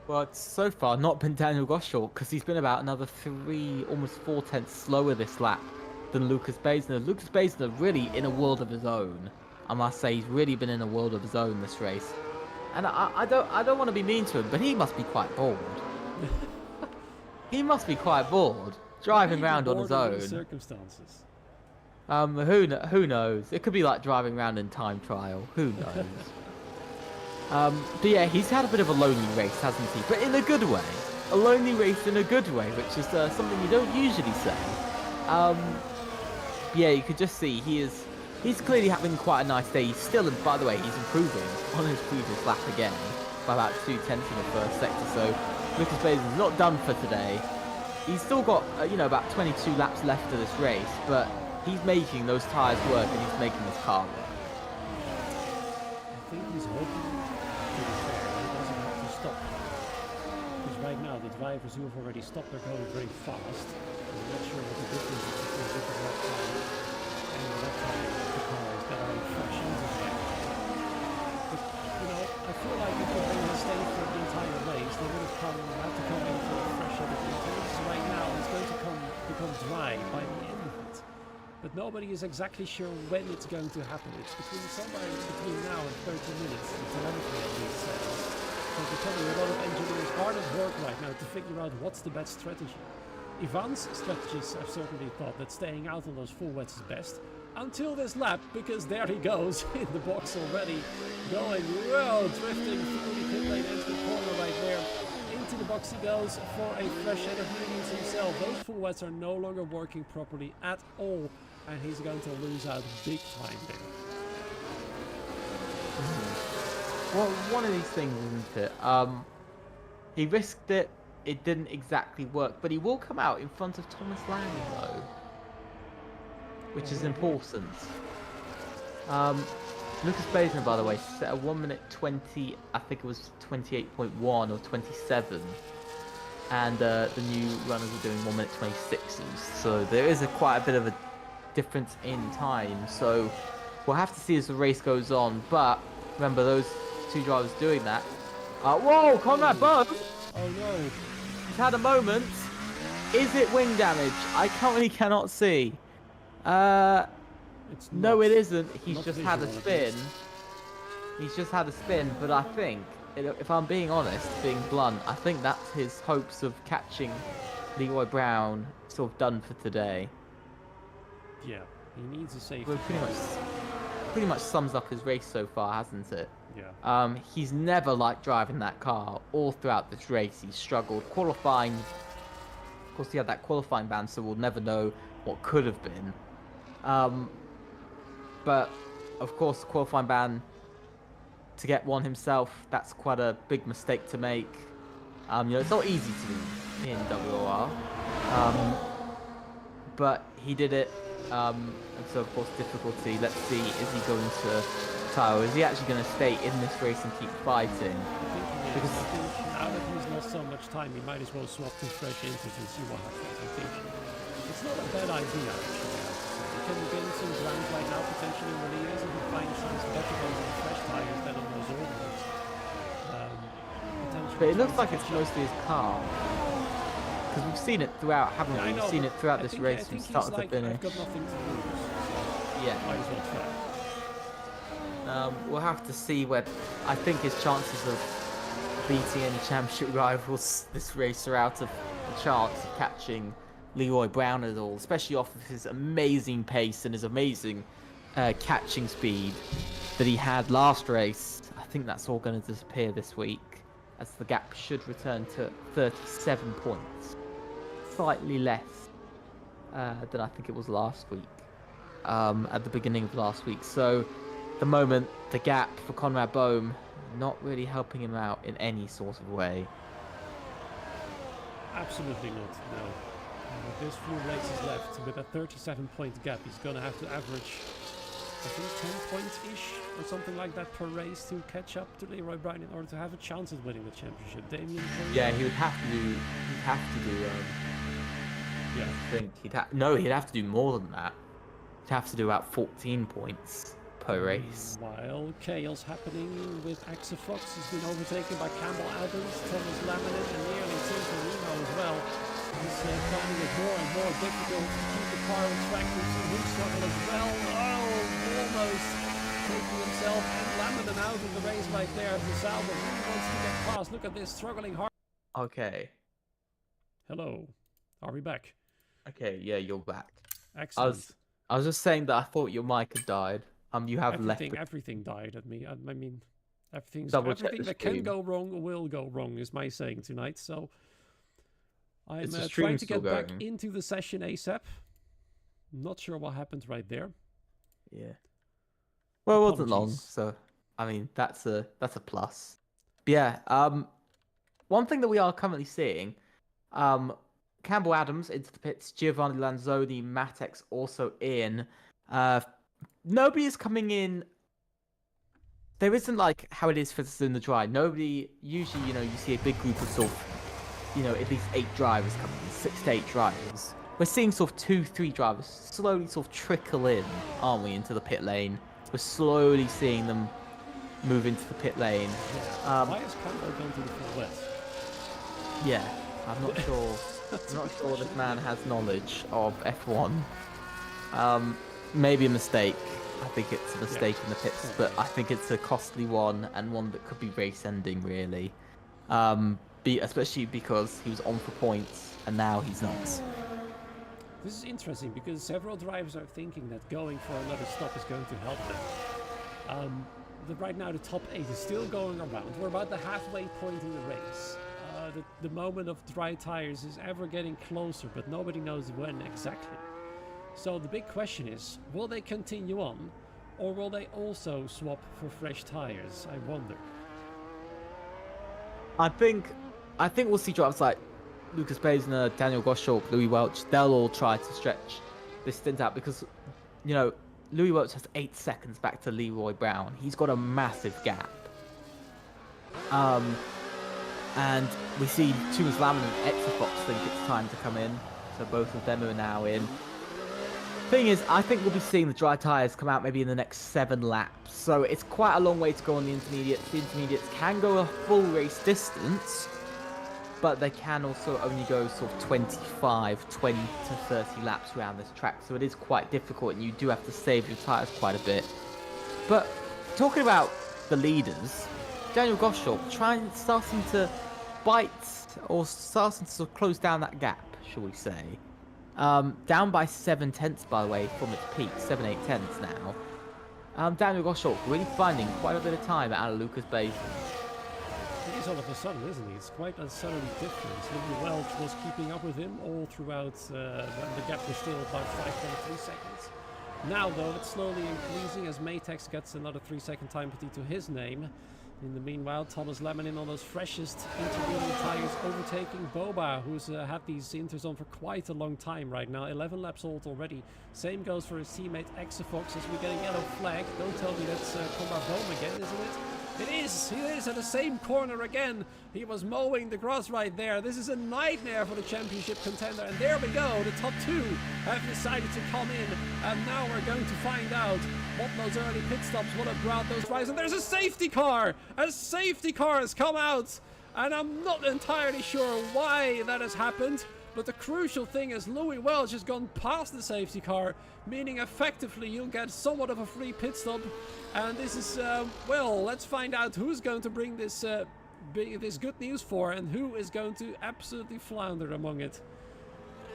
Well, it's so far not been Daniel Goshawk, because he's been about another 3, almost 4/10 slower this lap than Lucas Beisner. Lucas Beisner really in a world of his own. I must say, he's really been in a world of his own this race. And I don't want to be mean to him, but he must be quite bored. He must be quite bored, driving around on his own. Circumstances. Who knows? It could be like driving around in time trial. Who knows? But yeah, he's had a bit of a lonely race, hasn't he? But in a good way. A lonely race in a good way, which is something you don't usually say. Yeah, you could just see he's clearly having quite a nice day. He's still, by the way, he's improving on his previous lap again by about 2/10 in the first sector. So Lucas Beisner's not done for today. He's still got about 22 laps left of this race, but he's making those tyres work and he's making his car work. I think he's hoping to be fair, he doesn't have to stop. Because right now the drivers who have already stopped are going very fast. I'm not sure what the difference is between the lap time and the lap time of the cars that are fresh into the air. But I feel like if they had stayed for the entire race, they would have had to come in for a fresh set of intakes. Right now it's going to become dry by the end of it. But nobody is exactly sure when it's going to happen. It's somewhere between now and 30 minutes. The telemetry at least says. So becoming a lot of engineers hard at work right now to figure out what's the best strategy. Ivan's strategists have certainly thought that staying out on those full wets is best. Until this lap, because there he goes in the box already. Going well, drifting through the pit lane into the corner right there. Into the box he goes for a fresh set of mediums himself. Those full wets are no longer working properly at all. And he's going to lose out big time there. Well, one of these things, isn't it? He risked it. It didn't exactly work, but he will come out in front of Thomas Lang, though, which is important. Lucas Beisner, by the way, set a 1:20. I think it was 28.1 or 27. And the new runners are doing 1:26s. So there is quite a bit of a difference in time, so we'll have to see as the race goes on. But remember, those two drivers doing that. Whoa, Conrad Bowe! Oh no! had a moment. Is it wing damage? I currently cannot see. No, it isn't. He's just had a spin. He's just had a spin, but I think, if I'm being honest, being blunt, I think that's his hopes of catching Leroy Brown sort of done for today. Yeah, he needs a safety. Well, pretty much sums up his race so far, hasn't it? Yeah. He's never liked driving that car. All throughout this race, he's struggled. Qualifying, of course, he had that qualifying ban, so we'll never know what could have been. But, of course, the qualifying ban, to get one himself, that's quite a big mistake to make. You know, it's not easy to do in WOR. But he did it. And so, of course, difficulty. Let's see, is he going to tire? Is he actually going to stay in this race and keep fighting? I think now that he's lost so much time, he might as well swap to fresh entries and see what happens. I think it's not a bad idea, actually. You can gain some ground right now, potentially, when he is, and he finds some better ones on fresh tires than on those old ones. But it looks like it's mostly his car. Because we've seen it throughout, haven't we? We've seen it throughout this race from start to finish. I've got nothing to lose. Yeah. Might as well try. We'll have to see where. I think his chances of beating any championship rivals this race are out of the chance of catching Leroy Brown at all, especially off of his amazing pace and his amazing catching speed that he had last race. I think that's all going to disappear this week, as the gap should return to 37 points. Slightly less than I think it was last week, at the beginning of last week. So, the moment, the gap for Conrad Bohm, not really helping him out in any sort of way. Absolutely not, no. With this few races left, with a 37-point gap, he's going to have to average, I think, 10 points-ish, or something like that per race to catch up to Leroy Brown in order to have a chance at winning the championship. Damien? Yeah, he would have to do, yeah. I think he'd have to do more than that. He'd have to do about 14 points per race. While chaos happening with Axa Fox has been overtaken by Campbell Adams, Thomas Laminin, and nearly Tim Perino as well. He's finding it more and more difficult to keep the car on track. We've seen him struggle as well. Oh, almost taking himself and Laminin out of the race right there. Salva really wants to get past. Look at this, struggling hard. Okay. Hello. Are we back? Okay, yeah, you're back. Excellent. I was just saying that I thought your mic had died. You have everything died at me. I mean, everything that can go wrong will go wrong, is my saying tonight. So I'm trying to get back into the session ASAP. Not sure what happened right there. Yeah. Well, it wasn't long, so I mean that's a plus. But yeah. One thing that we are currently seeing, Campbell Adams into the pits, Giovanni Lanzoni, Matex also in. Nobody is coming in. There isn't like how it is for in the dry. Nobody, usually, you see a big group of sort of, at least 8 drivers coming in, 6 to 8 drivers. We're seeing sort of 2-3 drivers slowly sort of trickle in, aren't we, into the pit lane. We're slowly seeing them move into the pit lane. Why is Campbell going to the full west? Yeah, I'm not sure. I'm not sure this man has knowledge of F1. Maybe a mistake. I think it's a mistake in the pits, but I think it's a costly one and one that could be race-ending, really. Especially because he was on for points and now he's not. This is interesting because several drivers are thinking that going for another stop is going to help them. Right now the top 8 is still going around. We're about the halfway point in the race. The moment of dry tires is ever getting closer, but nobody knows when exactly. So the big question is, will they continue on, or will they also swap for fresh tires? I wonder. I think we'll see drivers like Lucas Baisner, Daniel Goshawk, Louis Welch. They'll all try to stretch this stint out because, Louis Welch has 8 seconds back to Leroy Brown. He's got a massive gap. And we see Thomas Laminin and Exafox think it's time to come in. So both of them are now in. Thing is, I think we'll be seeing the dry tyres come out maybe in the next 7 laps. So it's quite a long way to go on the intermediates. The intermediates can go a full race distance. but they can also only go sort of 25, 20 to 30 laps around this track, so it is quite difficult, and you do have to save your tyres quite a bit. But talking about the leaders, Daniel Gottschalk starting to bite, or starting to sort of close down that gap, shall we say. Down by 7 tenths, by the way, from its peak, 7-8 tenths now. Daniel Gottschalk really finding quite a bit of time out of Lucas Basin. It is all of a sudden, isn't he? It's quite a sudden difference. Louis Welch was keeping up with him all throughout when the gap was still about 5.3 seconds. Now, though, it's slowly increasing as Matex gets another 3-second time penalty to his name. In the meanwhile, Thomas Lemon on those freshest intermediate tires, overtaking Boba, who's had these inters on for quite a long time right now. 11 laps old already. Same goes for his teammate Exafox as we get a yellow flag. Don't tell me that's Conrad Bohm again, isn't it? It is! He is at the same corner again. He was mowing the grass right there. This is a nightmare for the championship contender. And there we go. The top two have decided to come in. And now we're going to find out what those early pit stops would have brought those drivers. And there's a safety car! A safety car has come out! And I'm not entirely sure why that has happened. But the crucial thing is Louis Welch has gone past the safety car, meaning effectively you'll get somewhat of a free pit stop. And this is, well, let's find out who's going to bring this this good news for and who is going to absolutely flounder among it.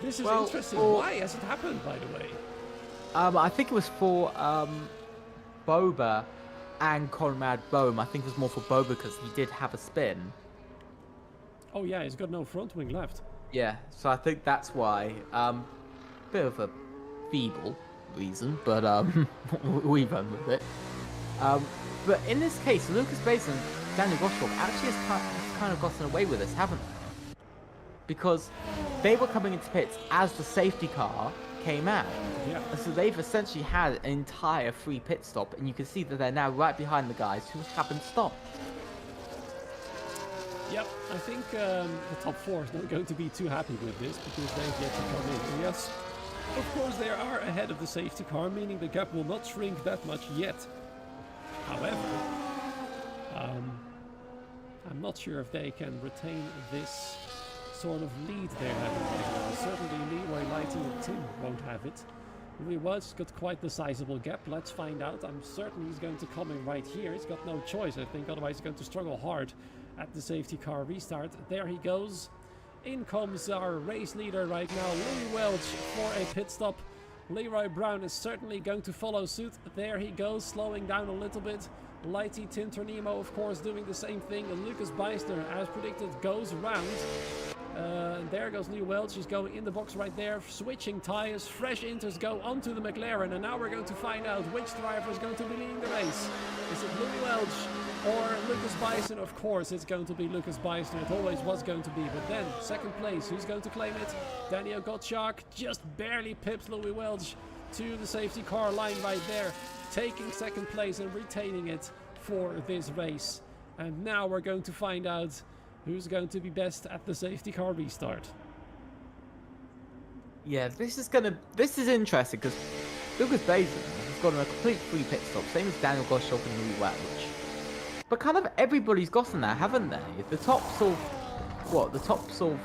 This is interesting. Why has it happened, by the way? I think it was for Boba and Conrad Bohm. I think it was more for Boba because he did have a spin. Oh yeah, he's got no front wing left. Yeah, so I think that's why. Bit of a feeble reason, but we run with it. But in this case, Lucas Basin, Daniel Gottschalk actually has kind of gotten away with this, haven't they? Because they were coming into pits as the safety car came out. Yeah. And so they've essentially had an entire free pit stop, and you can see that they're now right behind the guys who haven't stopped. Yep, I think the top four is not going to be too happy with this because they've yet to come in. And yes, of course they are ahead of the safety car, meaning the gap will not shrink that much yet. However, I'm not sure if they can retain this sort of lead they're having right now. Certainly Leroy, Lighty and Tim won't have it. Louis Welch got quite the sizable gap. Let's find out. I'm certain he's going to come in right here. He's got no choice, I think. Otherwise he's going to struggle hard at the safety car restart. There he goes. In comes our race leader right now, Louis Welch, for a pit stop. Leroy Brown is certainly going to follow suit. There he goes, slowing down a little bit. Lighty Tinternemo, of course, doing the same thing. And Lucas Beisner, as predicted, goes round. There goes Louis Welch. He's going in the box right there, switching tires. Fresh inters go onto the McLaren. And now we're going to find out which driver is going to be leading the race. Is it Louis Welch or Lucas Bison? Of course, it's going to be Lucas Bison. It always was going to be. But then, second place, who's going to claim it? Daniel Gottschalk just barely pips Louis Welch to the safety car line right there, taking second place and retaining it for this race. And now we're going to find out who's going to be best at the safety car restart. Yeah, this is interesting because Lucas Basin has gotten a complete free pit stop, same as Daniel Gottschalk and Louis Welch. But kind of everybody's gotten that, haven't they? The top sort of, the top sort of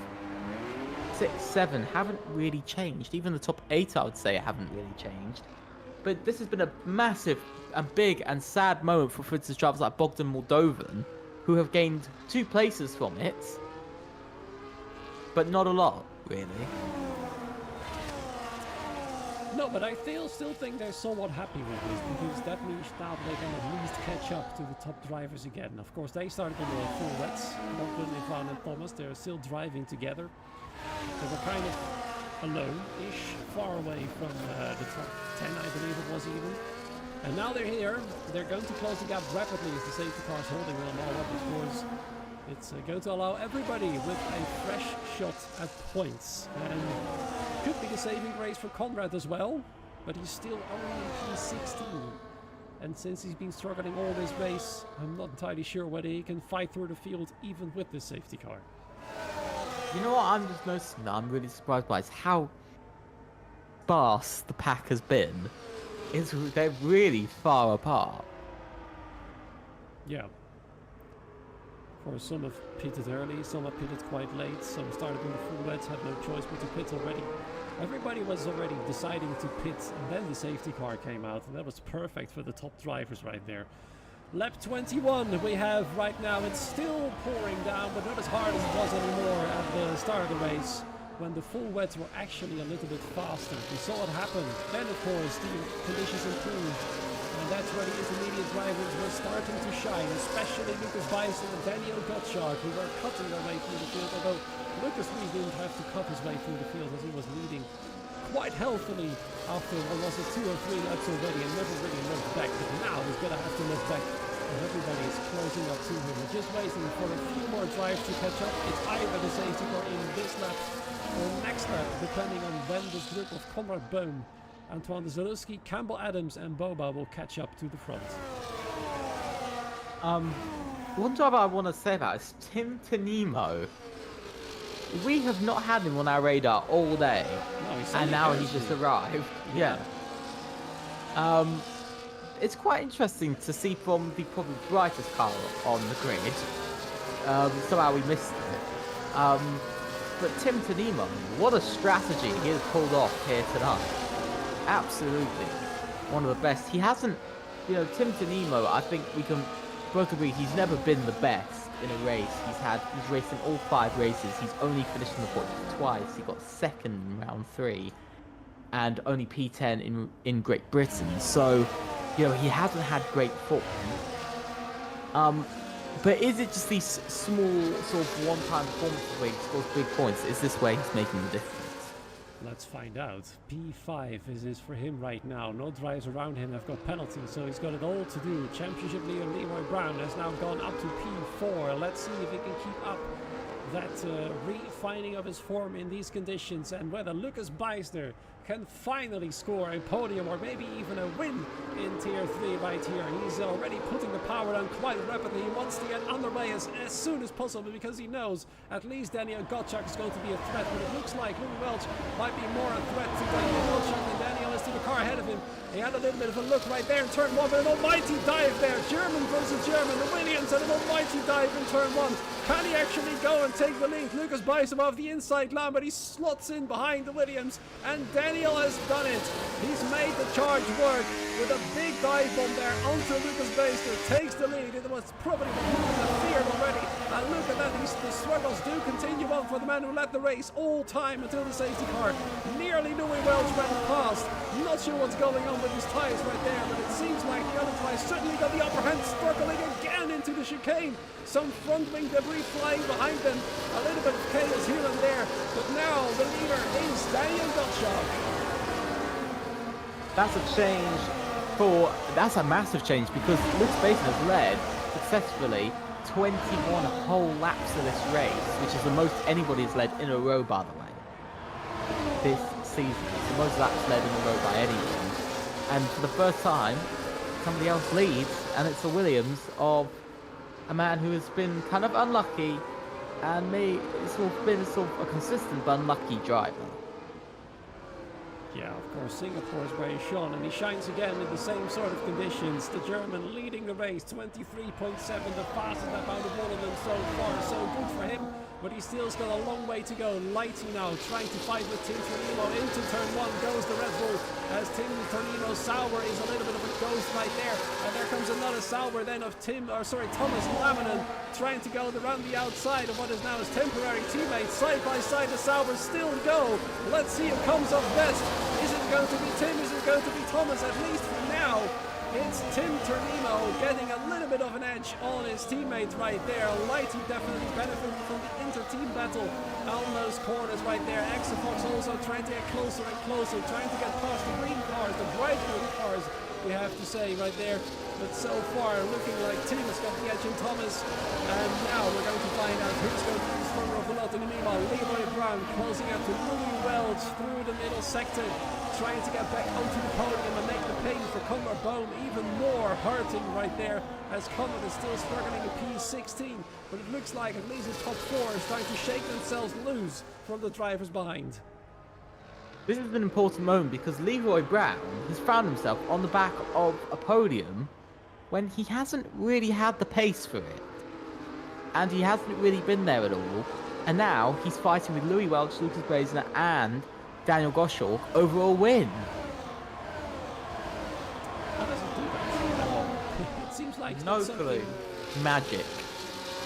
6, 7 haven't really changed. Even the top 8, I would say, haven't really changed. But this has been a massive and big and sad moment for instance, drivers like Bogdan Moldovan, who have gained 2 places from it, but not a lot, really. No, but I still think they're somewhat happy with this, because that means now they can at least catch up to the top drivers again. Of course, they started on the full wets. Bogdan, Ivan and Thomas, they're still driving together. They were kind of alone-ish, far away from the top 10, I believe it was even. And now they're here. They're going to close the gap rapidly as the safety car is holding them all up, of course. It's going to allow everybody with a fresh shot at points. And could be the saving grace for Conrad as well, but he's still only P16. And since he's been struggling all this race, I'm not entirely sure whether he can fight through the field even with this safety car. You know what I'm just noticing that I'm really surprised by is how sparse the pack has been. They're really far apart. Yeah. Of course, some have pitted early, some have pitted quite late, some started in the full wets, had no choice but to pit already. Everybody was already deciding to pit, and then the safety car came out, and that was perfect for the top drivers right there. Lap 21 we have right now. It's still pouring down, but not as hard as it was anymore at the start of the race, when the full wets were actually a little bit faster. We saw it happen. Then, of course, the conditions improved. And that's where the intermediate drivers were starting to shine, especially Lucas Bison and Daniel Gottschalk, who were cutting their way through the field, although Lucas Reed didn't have to cut his way through the field as he was leading quite healthily after, what was it, 2 or 3 laps already, and never really looked back. But now he's going to have to look back, and everybody is closing up to him. We're just waiting for a few more drives to catch up. It's either the safety car in this lap or next lap, depending on when this group of Conrad Bohm, Antoine de Zalewski, Campbell Adams and Boba will catch up to the front. One driver I want to say about is Tim Tonimo. We have not had him on our radar all day, and now he just arrived. Yeah. It's quite interesting to see from the probably brightest car on the grid. Somehow we missed it. But Tim Tonimo, what a strategy he has pulled off here tonight. Absolutely. One of the best. He hasn't, Tim Tonimo, I think we can both agree he's never been the best in a race. He's raced in all 5 races. He's only finished in the points twice. He got second in round 3 and only P10 in Great Britain. So, he hasn't had great form. But is it just these small sort of one-time performances where he scores big points? Is this where he's making the difference? Let's find out. P5 is for him right now. No drives around him have got penalties, so he's got it all to do. Championship leader Leroy Brown has now gone up to P4. Let's see if he can keep up that refining of his form in these conditions, and whether Lucas Beisner can finally score a podium or maybe even a win in Tier 3 right here. He's already putting the power on quite rapidly. He wants to get underway as soon as possible because he knows at least Daniel Gottschalk is going to be a threat, but it looks like Louis Welch might be more a threat to Daniel Gottschalk than Daniel is to the car ahead of him. He had a little bit of a look right there in turn 1, but an almighty dive there. German versus German. The Williams and an almighty dive in turn 1. Can he actually go and take the lead? Lucas Bison off the inside line, but he slots in behind the Williams, and Daniel has done it. He's made the charge work with a big dive bomb there onto Lucas Bison. Takes the lead. It was probably the fear already. And look at that. The struggles do continue on for the man who led the race all time until the safety car. Nearly Louis Welch went past. Not sure what's going on with his tyres right there, but it seems like the other tyres certainly got the upper hand, struggling again into the chicane. Some front wing debris flying behind them. A little bit of chaos here and there, but now the leader is Daniel Gottschalk. That's a massive change, because Lucas Bison has led successfully 21 whole laps of this race, which is the most anybody has led in a row, by the way, this season. It's the most laps led in a row by anyone, and for the first time somebody else leads, and it's the Williams of a man who has been kind of unlucky and been a consistent but unlucky driver. Yeah, of course, Singapore is where he shone, and he shines again in the same sort of conditions. The German leading the race, 23.7, the fastest lap out of all of them so far. So good for him, but he still's got a long way to go. Lighty now, trying to fight with Tim Tonino. Into turn 1 goes the Red Bull, as Tim Tonino Sauber is a little bit of a ghost right there. And there comes another Sauber then of Thomas Laminen, trying to go around the outside of what is now his temporary teammate. Side by side, the Saubers still go. Let's see who comes up best. Is it going to be Tim? Is it going to be Thomas? At least for now, it's Tim Tonino getting a little bit of an edge on his teammate right there. Lighty definitely benefiting from the inter-team battle on those corners right there. Exafox also trying to get closer and closer, trying to get past the green cars, the bright green cars, we have to say right there. But so far, looking like Tim has got the edge in Thomas. And now we're going to find out who's going to be the stronger of the lot. In the meanwhile, Leroy Brown closing out to Louis Welch through the middle sector, trying to get back onto the podium and make the pain for Conrad Bohm even more hurting right there, as Conrad is still struggling at P16. But it looks like at least his top 4 is trying to shake themselves loose from the drivers behind. This is an important moment, because Leroy Brown has found himself on the back of a podium when he hasn't really had the pace for it. and he hasn't really been there at all. And now he's fighting with Louis Welch, Lucas Brazner, and Daniel Goshawk over a win. How does it do that at all? It seems like it's No got something... clue. Magic.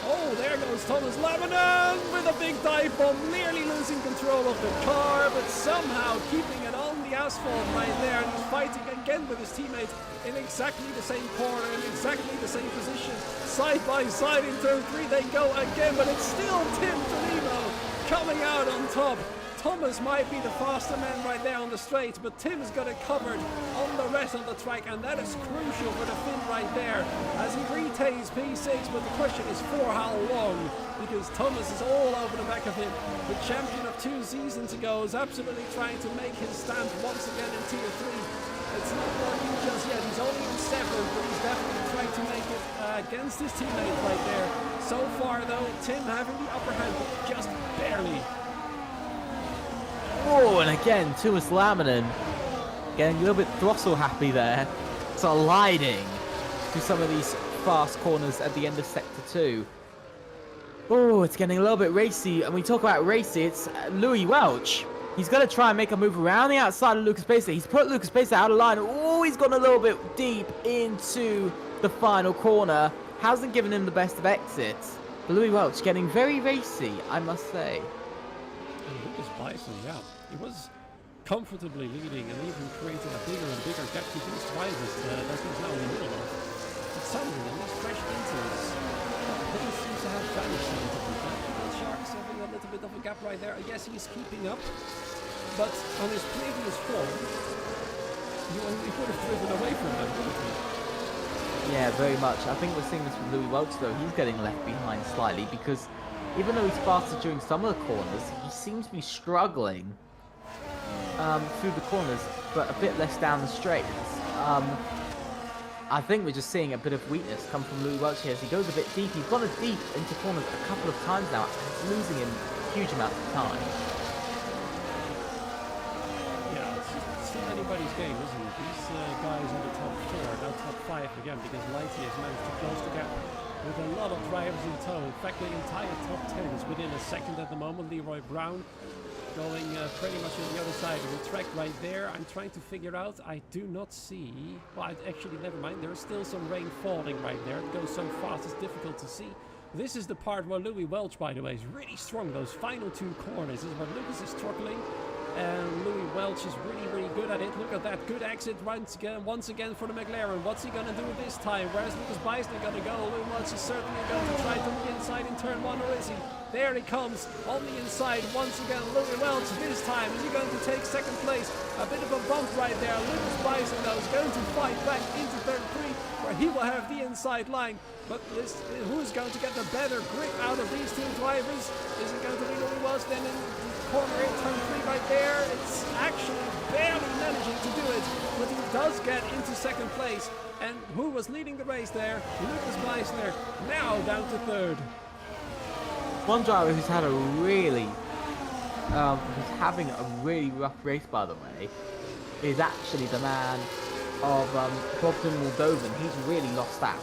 Oh, there goes Thomas Laminen with a big dive bomb, nearly losing control of the car, but somehow keeping it on the asphalt right there. And he's fighting again with his teammate in exactly the same corner, in exactly the same position. Side by side in turn 3 they go again, but it's still Tim Tolimo coming out on top. Thomas might be the faster man right there on the straight, but Tim's got it covered on the rest of the track, and that is crucial for the Finn right there as he retains P6, but the question is for how long, because Thomas is all over the back of him. The champion of 2 seasons ago is absolutely trying to make his stamp once again in Tier 3. It's not working just yet, he's only in 7th, but he's definitely trying to make it against his teammate right there. So far though, Tim having the upper hand, but just barely. Oh, and again, Thomas Laminen getting a little bit throttle happy there, sliding through some of these fast corners at the end of Sector 2. Oh, it's getting a little bit racy, and we talk about racy, it's Louis Welch. He's going to try and make a move around the outside of Lucas Pacer. He's put Lucas Pacer out of line. Oh, he's gone a little bit deep into the final corner. Hasn't given him the best of exits. But Louis Welch getting very racy, I must say. And Lucas Bison, yeah, he was comfortably leading and even creating a bigger and bigger gap to these drivers that he's now in the middle of. But suddenly he's crashed into us. He seems to have vanished a little bit. Shark's having a little bit of a gap right there. I guess he's keeping up, but on his previous form, he would have driven away from them, wouldn't he? Yeah, very much. I think we're seeing this with Louis Welch though. He's getting left behind slightly because even though he's faster during some of the corners, he seems to be struggling through the corners, but a bit less down the straights. I think we're just seeing a bit of weakness come from Louis Welch here as he goes a bit deep. He's gone deep into corners a couple of times now, and it's losing him huge amounts of time. Yeah, it's still anybody's game, isn't it? These guys in the top 4, now top 5 again, because Lighty has managed to close the gap with a lot of drivers in tow. In fact, the entire top 10 is within a second at the moment. Leroy Brown going pretty much on the other side of the track right there. I'm trying to figure out, I do not see, well, actually never mind, there's still some rain falling right there. It goes so fast it's difficult to see. This is the part where Louis Welch, by the way, is really strong. Those final 2 corners is where Lucas is struggling. And Louis Welch is really, really good at it. Look at that good exit once again for the McLaren. What's he going to do this time? Where's Lucas Bison going to go? Louis Welch is certainly going to try to the inside in turn 1, or is he? There he comes on the inside once again. Louis Welch this time. Is he going to take 2nd place? A bit of a bump right there. Lucas Bison though is going to fight back into turn 3 where he will have the inside line. But who's going to get the better grip out of these 2 drivers? Is it going to be Louis Welch then in corner in turn 3 right there? It's actually barely managing to do it, but he does get into 2nd place. And who was leading the race there? Lucas Meissner, now down to 3rd. One driver who's had a really, who's having a really rough race, by the way, is actually the man of Bogdan Moldovan. He's really lost out.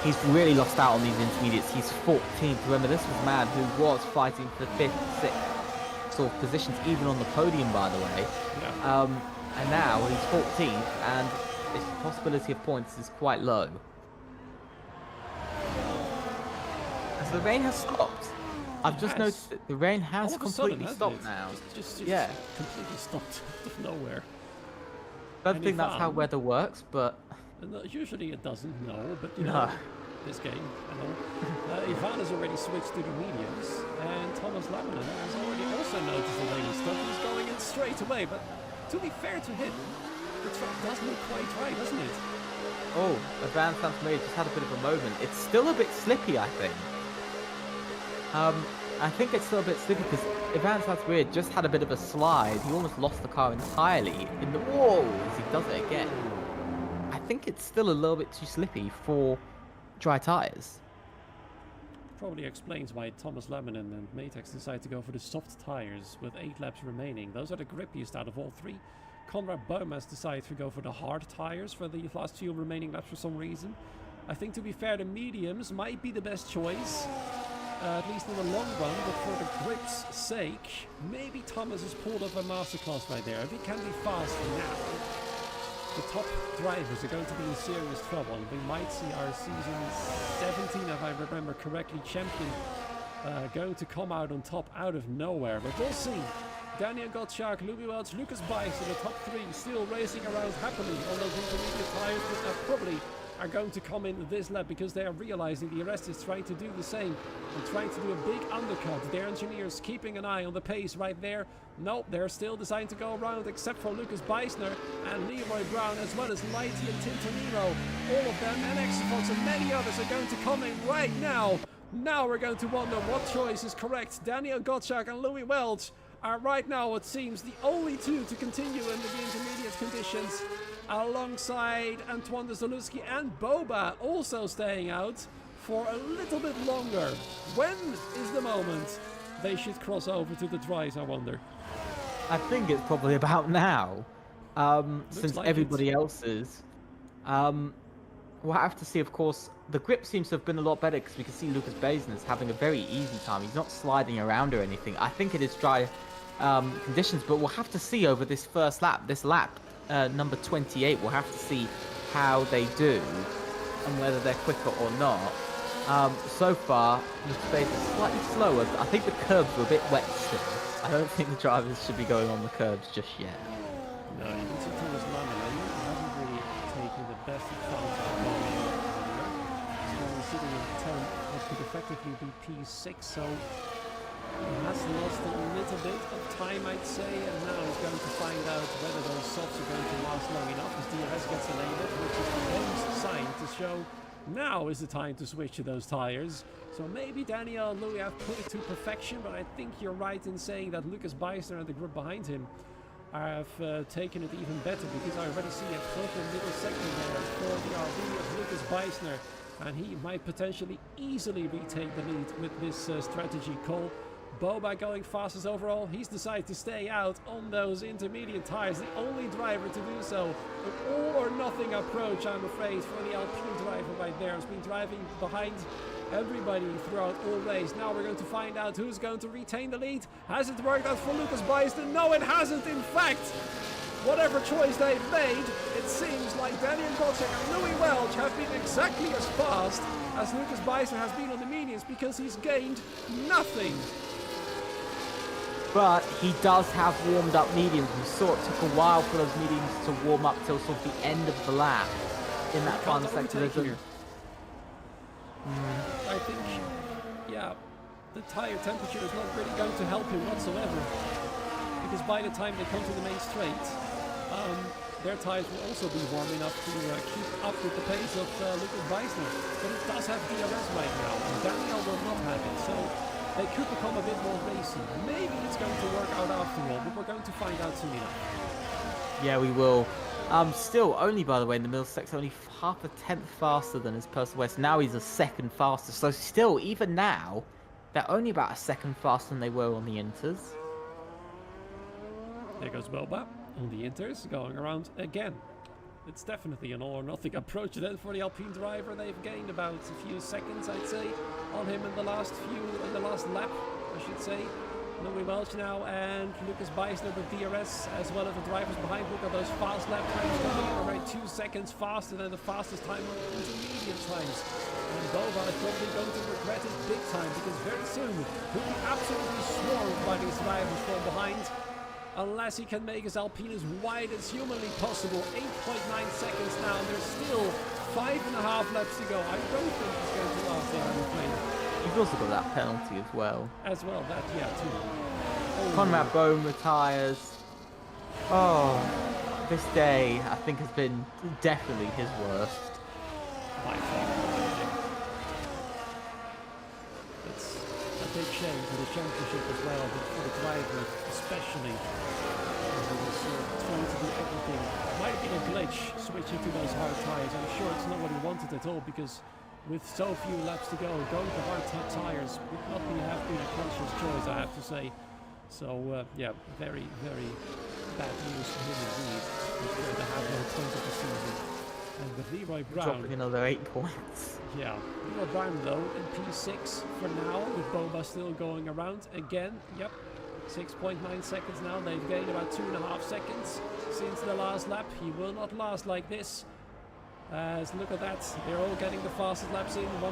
He's really lost out on these intermediates. He's 14th. Remember, this was a man who was fighting for 5th, 6th sort of positions, even on the podium, by the way. Yeah. And now he's 14th, and his possibility of points is quite low. As the rain has stopped. I've just noticed that the rain has completely stopped now. Just yeah. Completely stopped out of nowhere. I don't think that's how weather works, but... Usually it doesn't, no, but you know, this game, I know. Ivan has already switched to the mediums, and Thomas Laminen has already also noticed the rain stuff. He's going in straight away, but to be fair to him, the track does look quite right, doesn't it? Oh, Ivan Santamaria just had a bit of a moment. It's still a bit slippy, I think. I think it's still a bit slippy because Ivan Santamaria just had a bit of a slide. He almost lost the car entirely in the wall as he does it again. I think it's still a little bit too slippy for dry tyres. Probably explains why Thomas Laminen and Matex decided to go for the soft tyres with 8 laps remaining. Those are the grippiest out of all 3. Conrad Boemas decided to go for the hard tyres for the last 2 remaining laps for some reason. I think, to be fair, the mediums might be the best choice. At least in the long run, but for the grip's sake, maybe Thomas has pulled off a masterclass right there. If he can be fast now, the top drivers are going to be in serious trouble. We might see our season 17, if I remember correctly, champion going to come out on top out of nowhere. But we'll see. Daniel Gottschalk, Louis Welch, Lucas Bice in the top 3, still racing around happily on those intermediate tires, but probably are going to come in this lap because they are realizing the rest is trying to do the same and trying to do a big undercut. Their engineers keeping an eye on the pace right there. Nope, they're still designed to go around except for Lucas Beisner and Leroy Brown, as well as Lighty and Tintonino. All of them and Exafox and many others are going to come in right now. Now we're going to wonder what choice is correct. Daniel Gottschalk and Louis Welch are right now, it seems, the only two to continue in the intermediate conditions, alongside Antoine de Zalewski and Boba also staying out for a little bit longer. When is the moment they should cross over to the dries, I wonder? I think it's probably about now, since like everybody else is. We'll have to see, of course. The grip seems to have been a lot better because we can see Lucas Beisner's having a very easy time. He's not sliding around or anything. I think it is dry conditions, but we'll have to see over this first lap. This lap, number 28, we'll have to see how they do and whether they're quicker or not. So far, Lucas Beisner's slightly slower. I think the curbs were a bit wet still. I don't think the drivers should be going on the curbs just yet. No, you can see Thomas Lamela hasn't really taken the best advantage of the moment. Sitting in 10th, that could effectively be P6, so he has lost a little bit of time, I'd say, and now he's going to find out whether those softs are going to last long enough as DRS gets enabled, which is the game's sign to show now is the time to switch to those tires. So maybe Daniel and Louis have put it to perfection, but I think you're right in saying that Lucas Beisner and the group behind him have taken it even better, because I already see a purple middle sector there for the RV of Lucas Beisner. And he might potentially easily retake the lead with this strategy call. Boba going fastest overall. He's decided to stay out on those intermediate tires. The only driver to do so. An all or nothing approach, I'm afraid, for the Alpine driver right there. Has been driving behind everybody throughout all race. Now we're going to find out who's going to retain the lead. Has it worked out for Lucas Beisner? No, it hasn't, in fact. Whatever choice they've made, it seems like Daniel Gottschalk and Louis Welch have been exactly as fast as Lucas Beisner has been on the mediums, because he's gained nothing. But he does have warmed up mediums. We saw it took a while for those mediums to warm up till sort of the end of the lap in that final sector. I think, yeah, the tire temperature is not really going to help him whatsoever, because by the time they come to the main straight, their tires will also be warm enough to keep up with the pace of Lucas Beisner. But it does have DRS right now, and Daniel will not have it, so they could become a bit more racy. Maybe it's going to work out after all, but we're going to find out soon enough. Yeah, we will. Still, only, by the way, in the middle sector, only half a tenth faster than his Percival West. Now he's a second faster, so still, even now, they're only about a second faster than they were on the inters. There goes Boba on the inters, going around again. It's definitely an all or nothing approach then for the Alpine driver. They've gained about a few seconds, I'd say, on him in the last lap, I should say. Louis Welch now and Lucas Beisner with DRS, as well as the drivers behind. Look at those fast lap times coming in already 2 seconds faster than the fastest time on intermediate times. And Boba is probably going to regret it big time, because very soon he'll be absolutely swarmed by these drivers from behind. Unless he can make his Alpine as wide as humanly possible. 8.9 seconds now, and there's still 5.5 laps to go. I don't think he's going to last there, I'm afraid. You've also got that penalty as well. As well, that, yeah, too. Oh. Conrad Bohm retires. Oh, this day, I think, has been definitely his worst. By far. It's a big shame for the championship as well, but for the driver especially. He was trying to do everything. Might have been a glitch switching to those hard tires. I'm sure it's not what he wanted at all, because with so few laps to go, going to hard tires would not have been a conscious choice, I have to say. So, yeah, very, very bad news for him indeed. He's going to have no point of the season. And with Leroy Brown. Dropping another 8 points. Yeah, Leroy Brown though in P6 for now, with Boba still going around again. Yep, 6.9 seconds now. They've gained about 2.5 seconds since the last lap. He will not last like this. As look at that, they're all getting the fastest laps in, 120.9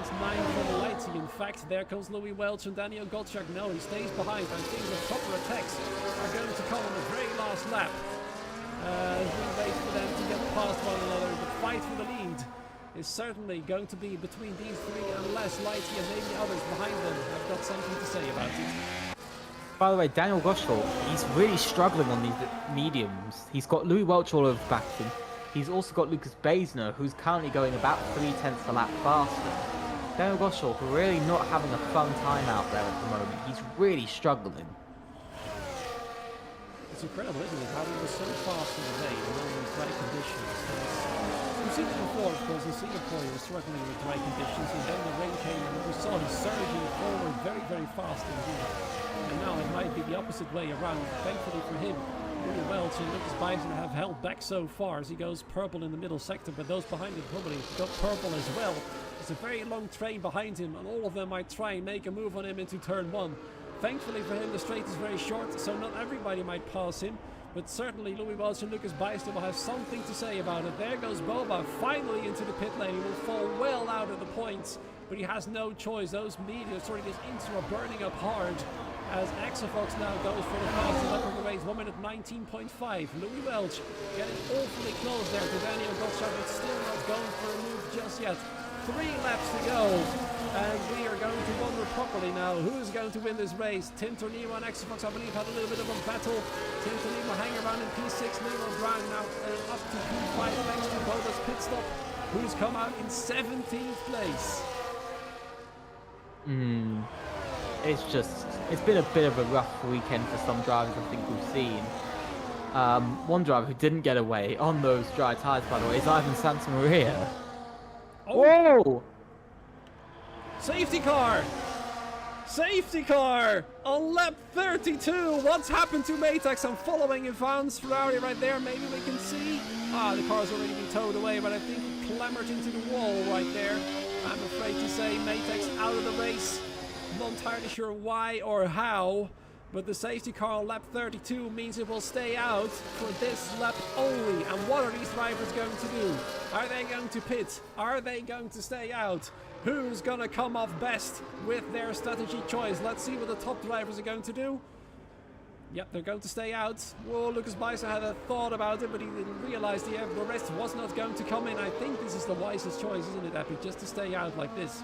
for the Lighty. In fact, there comes Louis Welch and Daniel Gottschalk. No, he stays behind. I think the proper attacks are going to come on the very last lap. We wait for them to get past one another. The fight for the lead is certainly going to be between these three, unless Lighty and maybe others behind them have got something to say about it. By the way, Daniel Gottschalk, he's really struggling on these mediums. He's got Louis Welch all over the back of him. He's also got Lucas Baisner, who's currently going about 3/10 a lap faster. Daniel Gottschalk really not having a fun time out there at the moment. He's really struggling. It's incredible, isn't it, how he was so fast in the rain and all those dry conditions. We've seen it before, of course, in Singapore he was struggling with dry conditions, and then the rain came and we saw him surging forward very, very fast indeed. And now it might be the opposite way around. Thankfully for him, Louis Welch and Lucas Baisner have held back so far as he goes purple in the middle sector, but those behind him probably got purple as well. It's a very long train behind him, and all of them might try and make a move on him into turn 1. Thankfully for him, the straight is very short, so not everybody might pass him, but certainly Louis Welch and Lucas Baisner will have something to say about it. There goes Boba finally into the pit lane. He will fall well out of the points, but he has no choice. Those mediums sort of just into are burning up hard. As Exafox now goes for the fastest lap of the race, 1 minute 19.5. Louis Welch getting awfully close there to Daniel Gottschalk, but still not going for a move just yet. 3 laps to go, and we are going to wonder properly now who is going to win this race. Tim Tornero and Exafox, I believe, had a little bit of a battle. Tim Tornero hanging around in P6, Leroy Brown now up to P5 thanks to Boba's pit stop, who's come out in 17th place. It's been a bit of a rough weekend for some drivers, I think we've seen. One driver who didn't get away on those dry tyres, by the way, is Ivan Santamaria. Oh. Whoa! Safety car! Safety car on lap 32. What's happened to Matex? I'm following Ivan's Ferrari right there. Maybe we can see. The car's already been towed away, but I think he clambered into the wall right there. I'm afraid to say Matex out of the race. Not entirely sure why or how, but the safety car on lap 32 means it will stay out for this lap only. And what are these drivers going to do? Are they going to pit? Are they going to stay out? Who's going to come off best with their strategy choice? Let's see what the top drivers are going to do. Yep, they're going to stay out. Whoa, Lucas Baisner had a thought about it, but he didn't realize the rest was not going to come in. I think this is the wisest choice, isn't it, Epic? Just to stay out like this.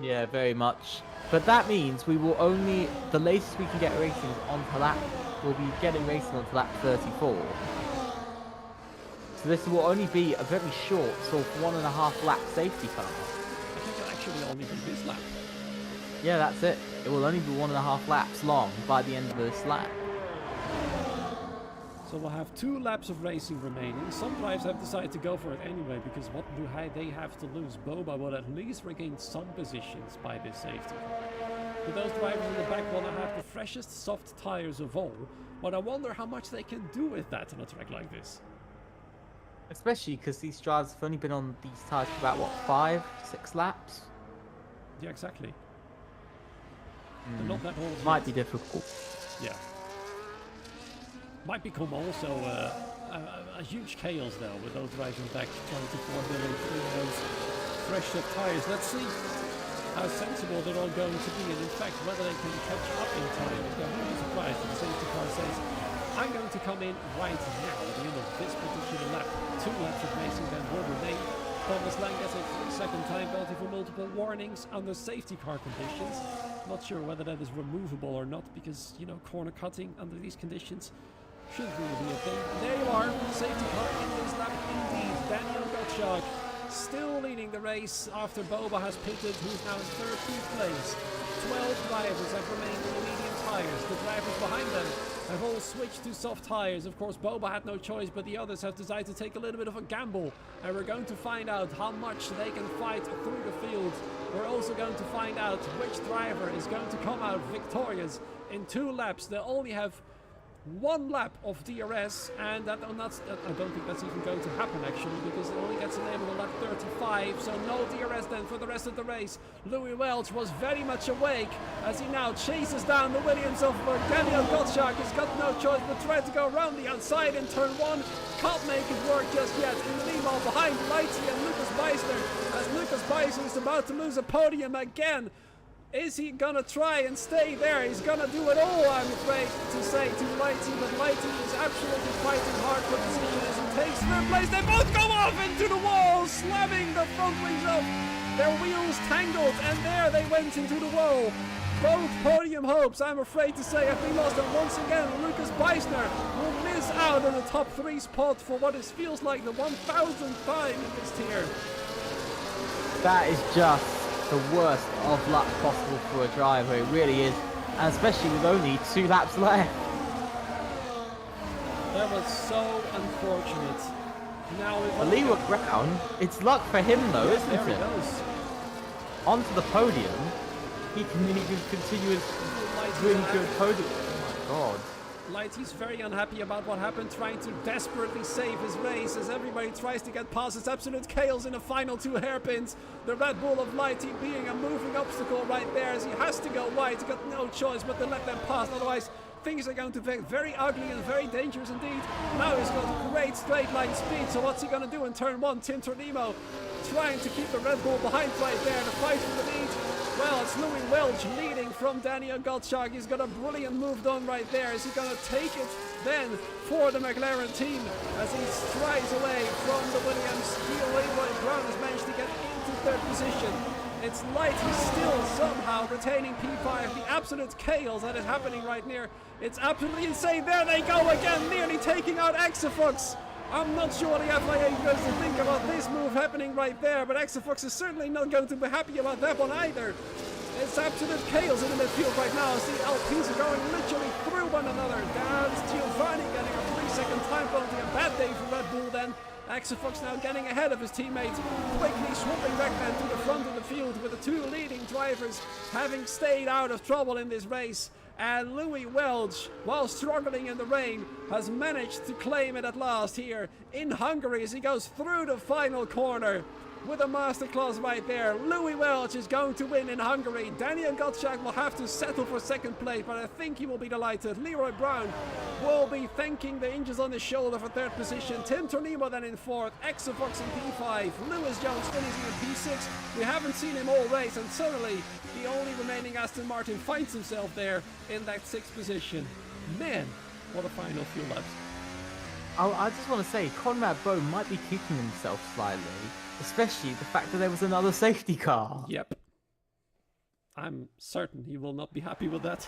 Yeah, very much. But that means we will only, the latest we can get racing onto lap, we'll be getting racing onto lap 34. So this will only be a very short, sort of 1.5 lap safety car. I think it'll actually only be this lap. Yeah, that's it. It will only be 1.5 laps long by the end of this lap. So we'll have 2 laps of racing remaining. Some drivers have decided to go for it anyway, because what do they have to lose? Boba will at least regain some positions by this safety car. But those drivers in the back want to have the freshest soft tires of all. But I wonder how much they can do with that on a track like this. Especially because these drivers have only been on these tires for about, what, 5, 6 laps? Yeah, exactly. They're not that old Might yet. be difficult. Yeah. Might become also a huge chaos though, with those drivers back trying to formulate those fresh up tires. Let's see how sensible they're all going to be, and in fact whether they can catch up in time. I'm really surprised that the safety car says, I'm going to come in right now at the end of this particular lap. 2 laps of racing then will remain. Thomas Lang gets a 3-second time penalty for multiple warnings under safety car conditions. Not sure whether that is removable or not, because, you know, corner cutting under these conditions shouldn't really be a thing. There you are, safety car in this lap indeed. Daniel Gottschalk still leading the race after Boba has pitted, who's now in 13th place. 12 drivers have remained in the medium tires. The drivers behind them have all switched to soft tires. Of course, Boba had no choice, but the others have decided to take a little bit of a gamble. And we're going to find out how much they can fight through the field. We're also going to find out which driver is going to come out victorious in 2 laps. They only have 1 lap of DRS, and I don't think that's even going to happen actually, because it only gets enabled at lap 35, so no DRS then for the rest of the race. Louis Welch was very much awake as he now chases down the Williams of Daniel Gottschalk. He's got no choice but try to go around the outside in turn 1. Can't make it work just yet. In the meanwhile, behind Lighty and Lucas Beisner, as Lucas Beisner is about to lose a podium again. Is he gonna try and stay there? He's gonna do it all, I'm afraid to say, to Lighty, but Lighty is absolutely fighting hard for position as he takes third place. They both go off into the wall, slamming the front wings up. Their wheels tangled, and there they went into the wall. Both podium hopes, I'm afraid to say, have been lost, and once again, Lucas Beisner will miss out on the top 3 spot for what feels like the 1,000th time in this tier. That is just the worst of luck possible for a driver, it really is, and especially with only 2 laps left. That was so unfortunate. Now Leroy Brown, it's luck for him though, isn't there it? he goes. Onto the podium, he can continue his really good podium. Oh my god. Lighty's very unhappy about what happened, trying to desperately save his race as everybody tries to get past. It's absolute chaos in the final 2 hairpins. The Red Bull of Lighty being a moving obstacle right there as he has to go wide. He's got no choice but to let them pass, otherwise things are going to be very ugly and very dangerous indeed. Now he's got great straight line speed, so what's he going to do in turn 1? Tim Tornimo trying to keep the Red Bull behind right there to fight for the lead. Well, it's Louis Welch leading from Daniel Gottschalk. He's got a brilliant move done right there. Is he going to take it then for the McLaren team as he strides away from the Williams? Leroy Brown has managed to get into 3rd position. It's Lighty still somehow retaining P5. The absolute chaos that is happening right near. It's absolutely insane. There they go again, nearly taking out Exafox. I'm not sure what the FIA is going to think about this move happening right there, but Exafox is certainly not going to be happy about that one either. It's absolute chaos in the midfield right now. See, LPs are going literally through one another. There's Giovanni getting a 3-second time penalty. A bad day for Red Bull then. Exafox now getting ahead of his teammates, quickly swooping back then to the front of the field with the 2 leading drivers having stayed out of trouble in this race. And Louis Welch, while struggling in the rain, has managed to claim it at last here in Hungary as he goes through the final corner with a masterclass right there. Louis Welch is going to win in Hungary. Daniel Gottschalk will have to settle for 2nd place, but I think he will be delighted. Leroy Brown will be thanking the injuries on his shoulder for 3rd position. Tim Tornimo then in 4th. Exafox in P5. Lewis Jones finishing in P6. We haven't seen him all race, and suddenly the only remaining Aston Martin finds himself there in that 6th position. Man, what a final few laps. I just want to say, Conrad Bowe might be kicking himself slightly, especially the fact that there was another safety car. Yep. I'm certain he will not be happy with that.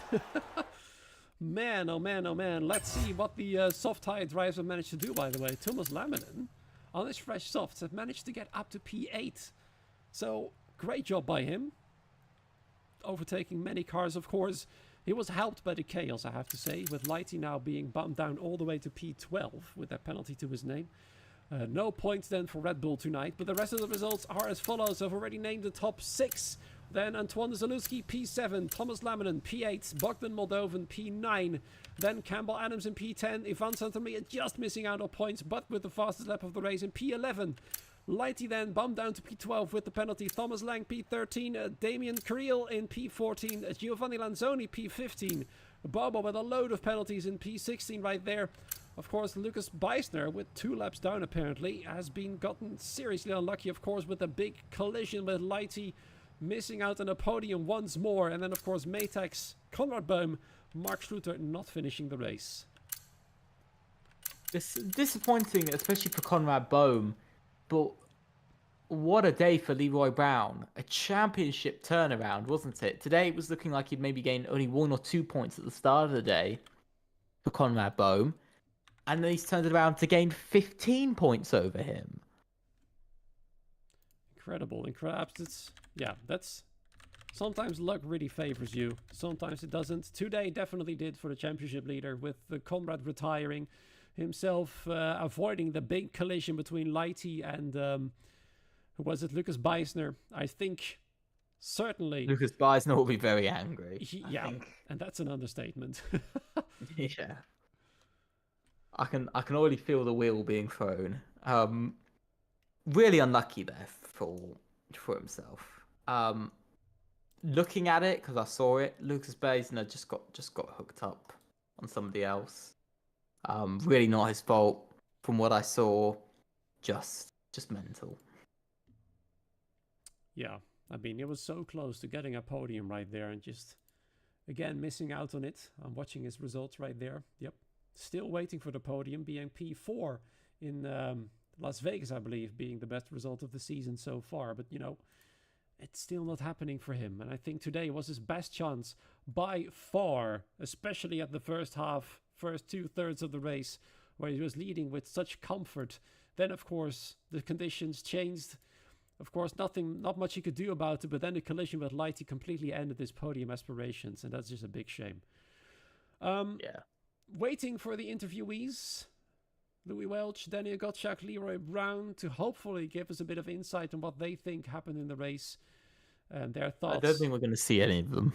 Man, oh man, oh man. Let's see what the soft tire drivers have managed to do, by the way. Thomas Laminen, on his fresh softs, have managed to get up to P8. So, great job by him. Overtaking many cars, of course. He was helped by the chaos, I have to say, with Lighty now being bumped down all the way to P12 with that penalty to his name. No points then for Red Bull tonight, but the rest of the results are as follows. I've already named the top 6. Then Antoine Zalewski, P7, Thomas Laminen, P8, Bogdan Moldovan, P9, then Campbell Adams in P10, Ivan Santamaria just missing out on points, but with the fastest lap of the race in P11. Lighty then bumped down to P12 with the penalty. Thomas Lang P13, Damien Carril in P14, Giovanni Lanzoni P15, Bobo with a load of penalties in P16 right there. Of course, Lucas Beisner, with 2 laps down apparently, has been gotten seriously unlucky, of course, with a big collision with Lighty, missing out on a podium once more. And then, of course, Maytag's Conrad Boehm, Mark Schluter not finishing the race. It's disappointing, especially for Conrad Boehm. But what a day for Leroy Brown. A championship turnaround, wasn't it? Today it was looking like he'd maybe gained only 1 or 2 points at the start of the day for Conrad Boehm. And then he's turned it around to gain 15 points over him. Incredible. That's... Sometimes luck really favors you. Sometimes it doesn't. Today definitely did for the championship leader, with the Conrad retiring, himself avoiding the big collision between Lighty and who was it? Lucas Beisner. I think certainly Lucas Beisner will be very angry. And that's an understatement. Yeah. I can already feel the wheel being thrown. Really unlucky there for himself. Looking at it because I saw it, Lucas Baisner just got hooked up on somebody else. Really not his fault. From what I saw, just mental. Yeah, I mean, it was so close to getting a podium right there and just, again, missing out on it. I'm watching his results right there. Yep. Still waiting for the podium, being P4 in Las Vegas, I believe, being the best result of the season so far. But, it's still not happening for him. And I think today was his best chance by far, especially at the first half, first 2/3 of the race, where he was leading with such comfort. Then, of course, the conditions changed. Of course, not much he could do about it, but then the collision with Lighty completely ended his podium aspirations, and that's just a big shame. Yeah. Waiting for the interviewees, Louis Welch, Daniel Gottschalk, Leroy Brown, to hopefully give us a bit of insight on what they think happened in the race and their thoughts. I don't think we're going to see any of them.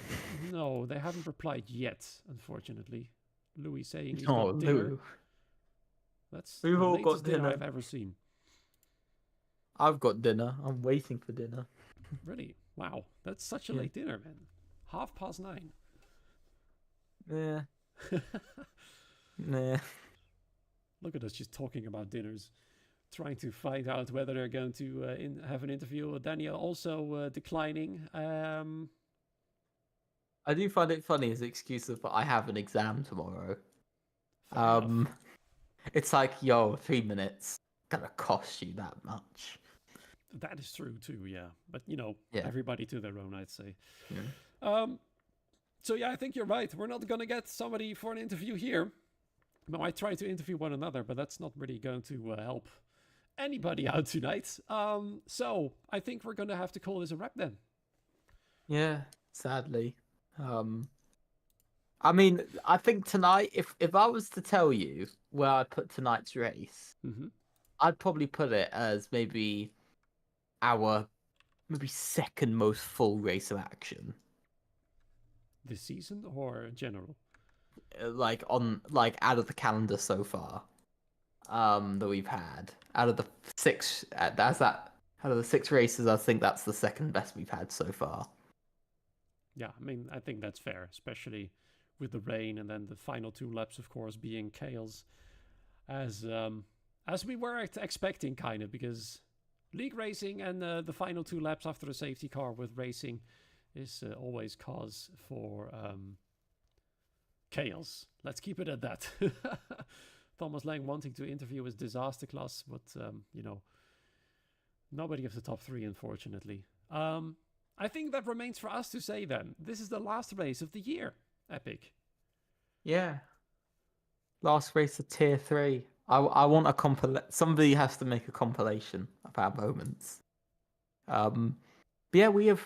No, they haven't replied yet, unfortunately. Louis saying he's got dinner. Lou. That's We've the all latest got dinner dinner. I've ever seen. I've got dinner. I'm waiting for dinner. Really? Wow. That's such a late dinner, man. 9:30. Yeah. Nah. Look at us just talking about dinners, trying to find out whether they're going to have an interview. Daniel also declining. I do find it funny as an excuse of I have an exam tomorrow. Fair enough. It's like, yo, 3 minutes gonna cost you that much. That is true too, yeah. But Yeah. everybody to their own, I'd say. Yeah. So yeah, I think you're right. We're not gonna get somebody for an interview here. We might try to interview one another, but that's not really going to help anybody out tonight. So I think we're gonna have to call this a wrap then. Yeah, sadly. I mean, I think tonight, if I was to tell you where I put tonight's race, I'd probably put it as maybe our second most full race of action. This season or in general? Like out of the calendar so far, that we've had out of the 6, out of the 6 races, I think that's the second best we've had so far. Yeah, I mean, I think that's fair, especially with the rain and then the final 2 laps, of course, being chaos, as we were expecting, kind of, because league racing and the final 2 laps after a safety car with racing is always cause for chaos. Let's keep it at that. Thomas Lang wanting to interview his disaster class, but nobody of the top 3, unfortunately. I think that remains for us to say then. This is the last race of the year, Epic. Yeah. Last race of Tier 3. I want a compilation. Somebody has to make a compilation of our moments. But yeah, we have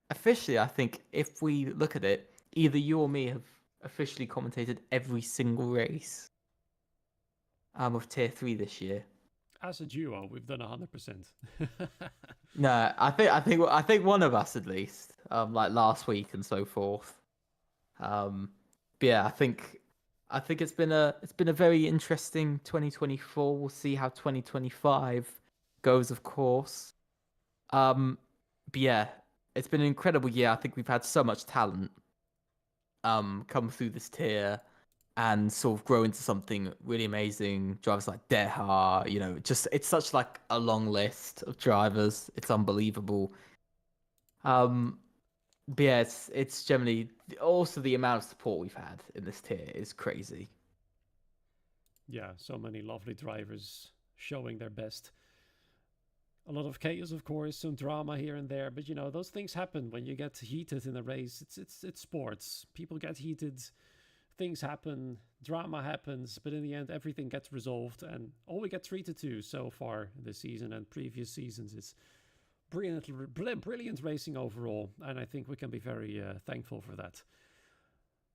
officially, I think, if we look at it, either you or me have officially commentated every single race of Tier 3 this year. As a duo, we've done 100%. No, I think one of us at least, like last week and so forth. But yeah, I think it's been a very interesting 2024. We'll see how 2025 goes, of course. But yeah, it's been an incredible year. I think we've had so much talent come through this tier and sort of grow into something really amazing. Drivers like Deha, just it's such like a long list of drivers. It's unbelievable. But yeah, it's generally also the amount of support we've had in this tier is crazy. Yeah, so many lovely drivers showing their best. A lot of chaos, of course, some drama here and there, but those things happen when you get heated in a race. It's sports. People get heated. Things happen, drama happens, but in the end, everything gets resolved. And all we get treated to so far this season and previous seasons is brilliant racing overall. And I think we can be very thankful for that.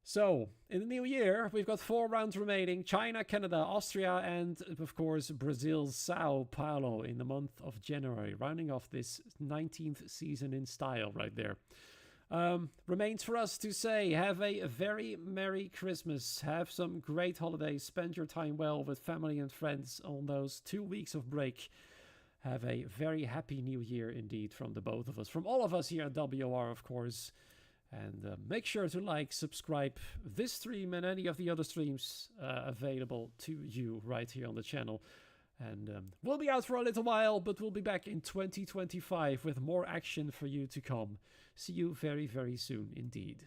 So, in the new year, we've got 4 rounds remaining. China, Canada, Austria, and, of course, Brazil's Sao Paulo in the month of January. Rounding off this 19th season in style right there. Remains for us to say, have a very Merry Christmas. Have some great holidays. Spend your time well with family and friends on those 2 weeks of break. Have a very happy new year indeed from the both of us. From all of us here at WOR, of course. And make sure to like, subscribe this stream and any of the other streams available to you right here on the channel. And we'll be out for a little while, but we'll be back in 2025 with more action for you to come. See you very, very soon indeed.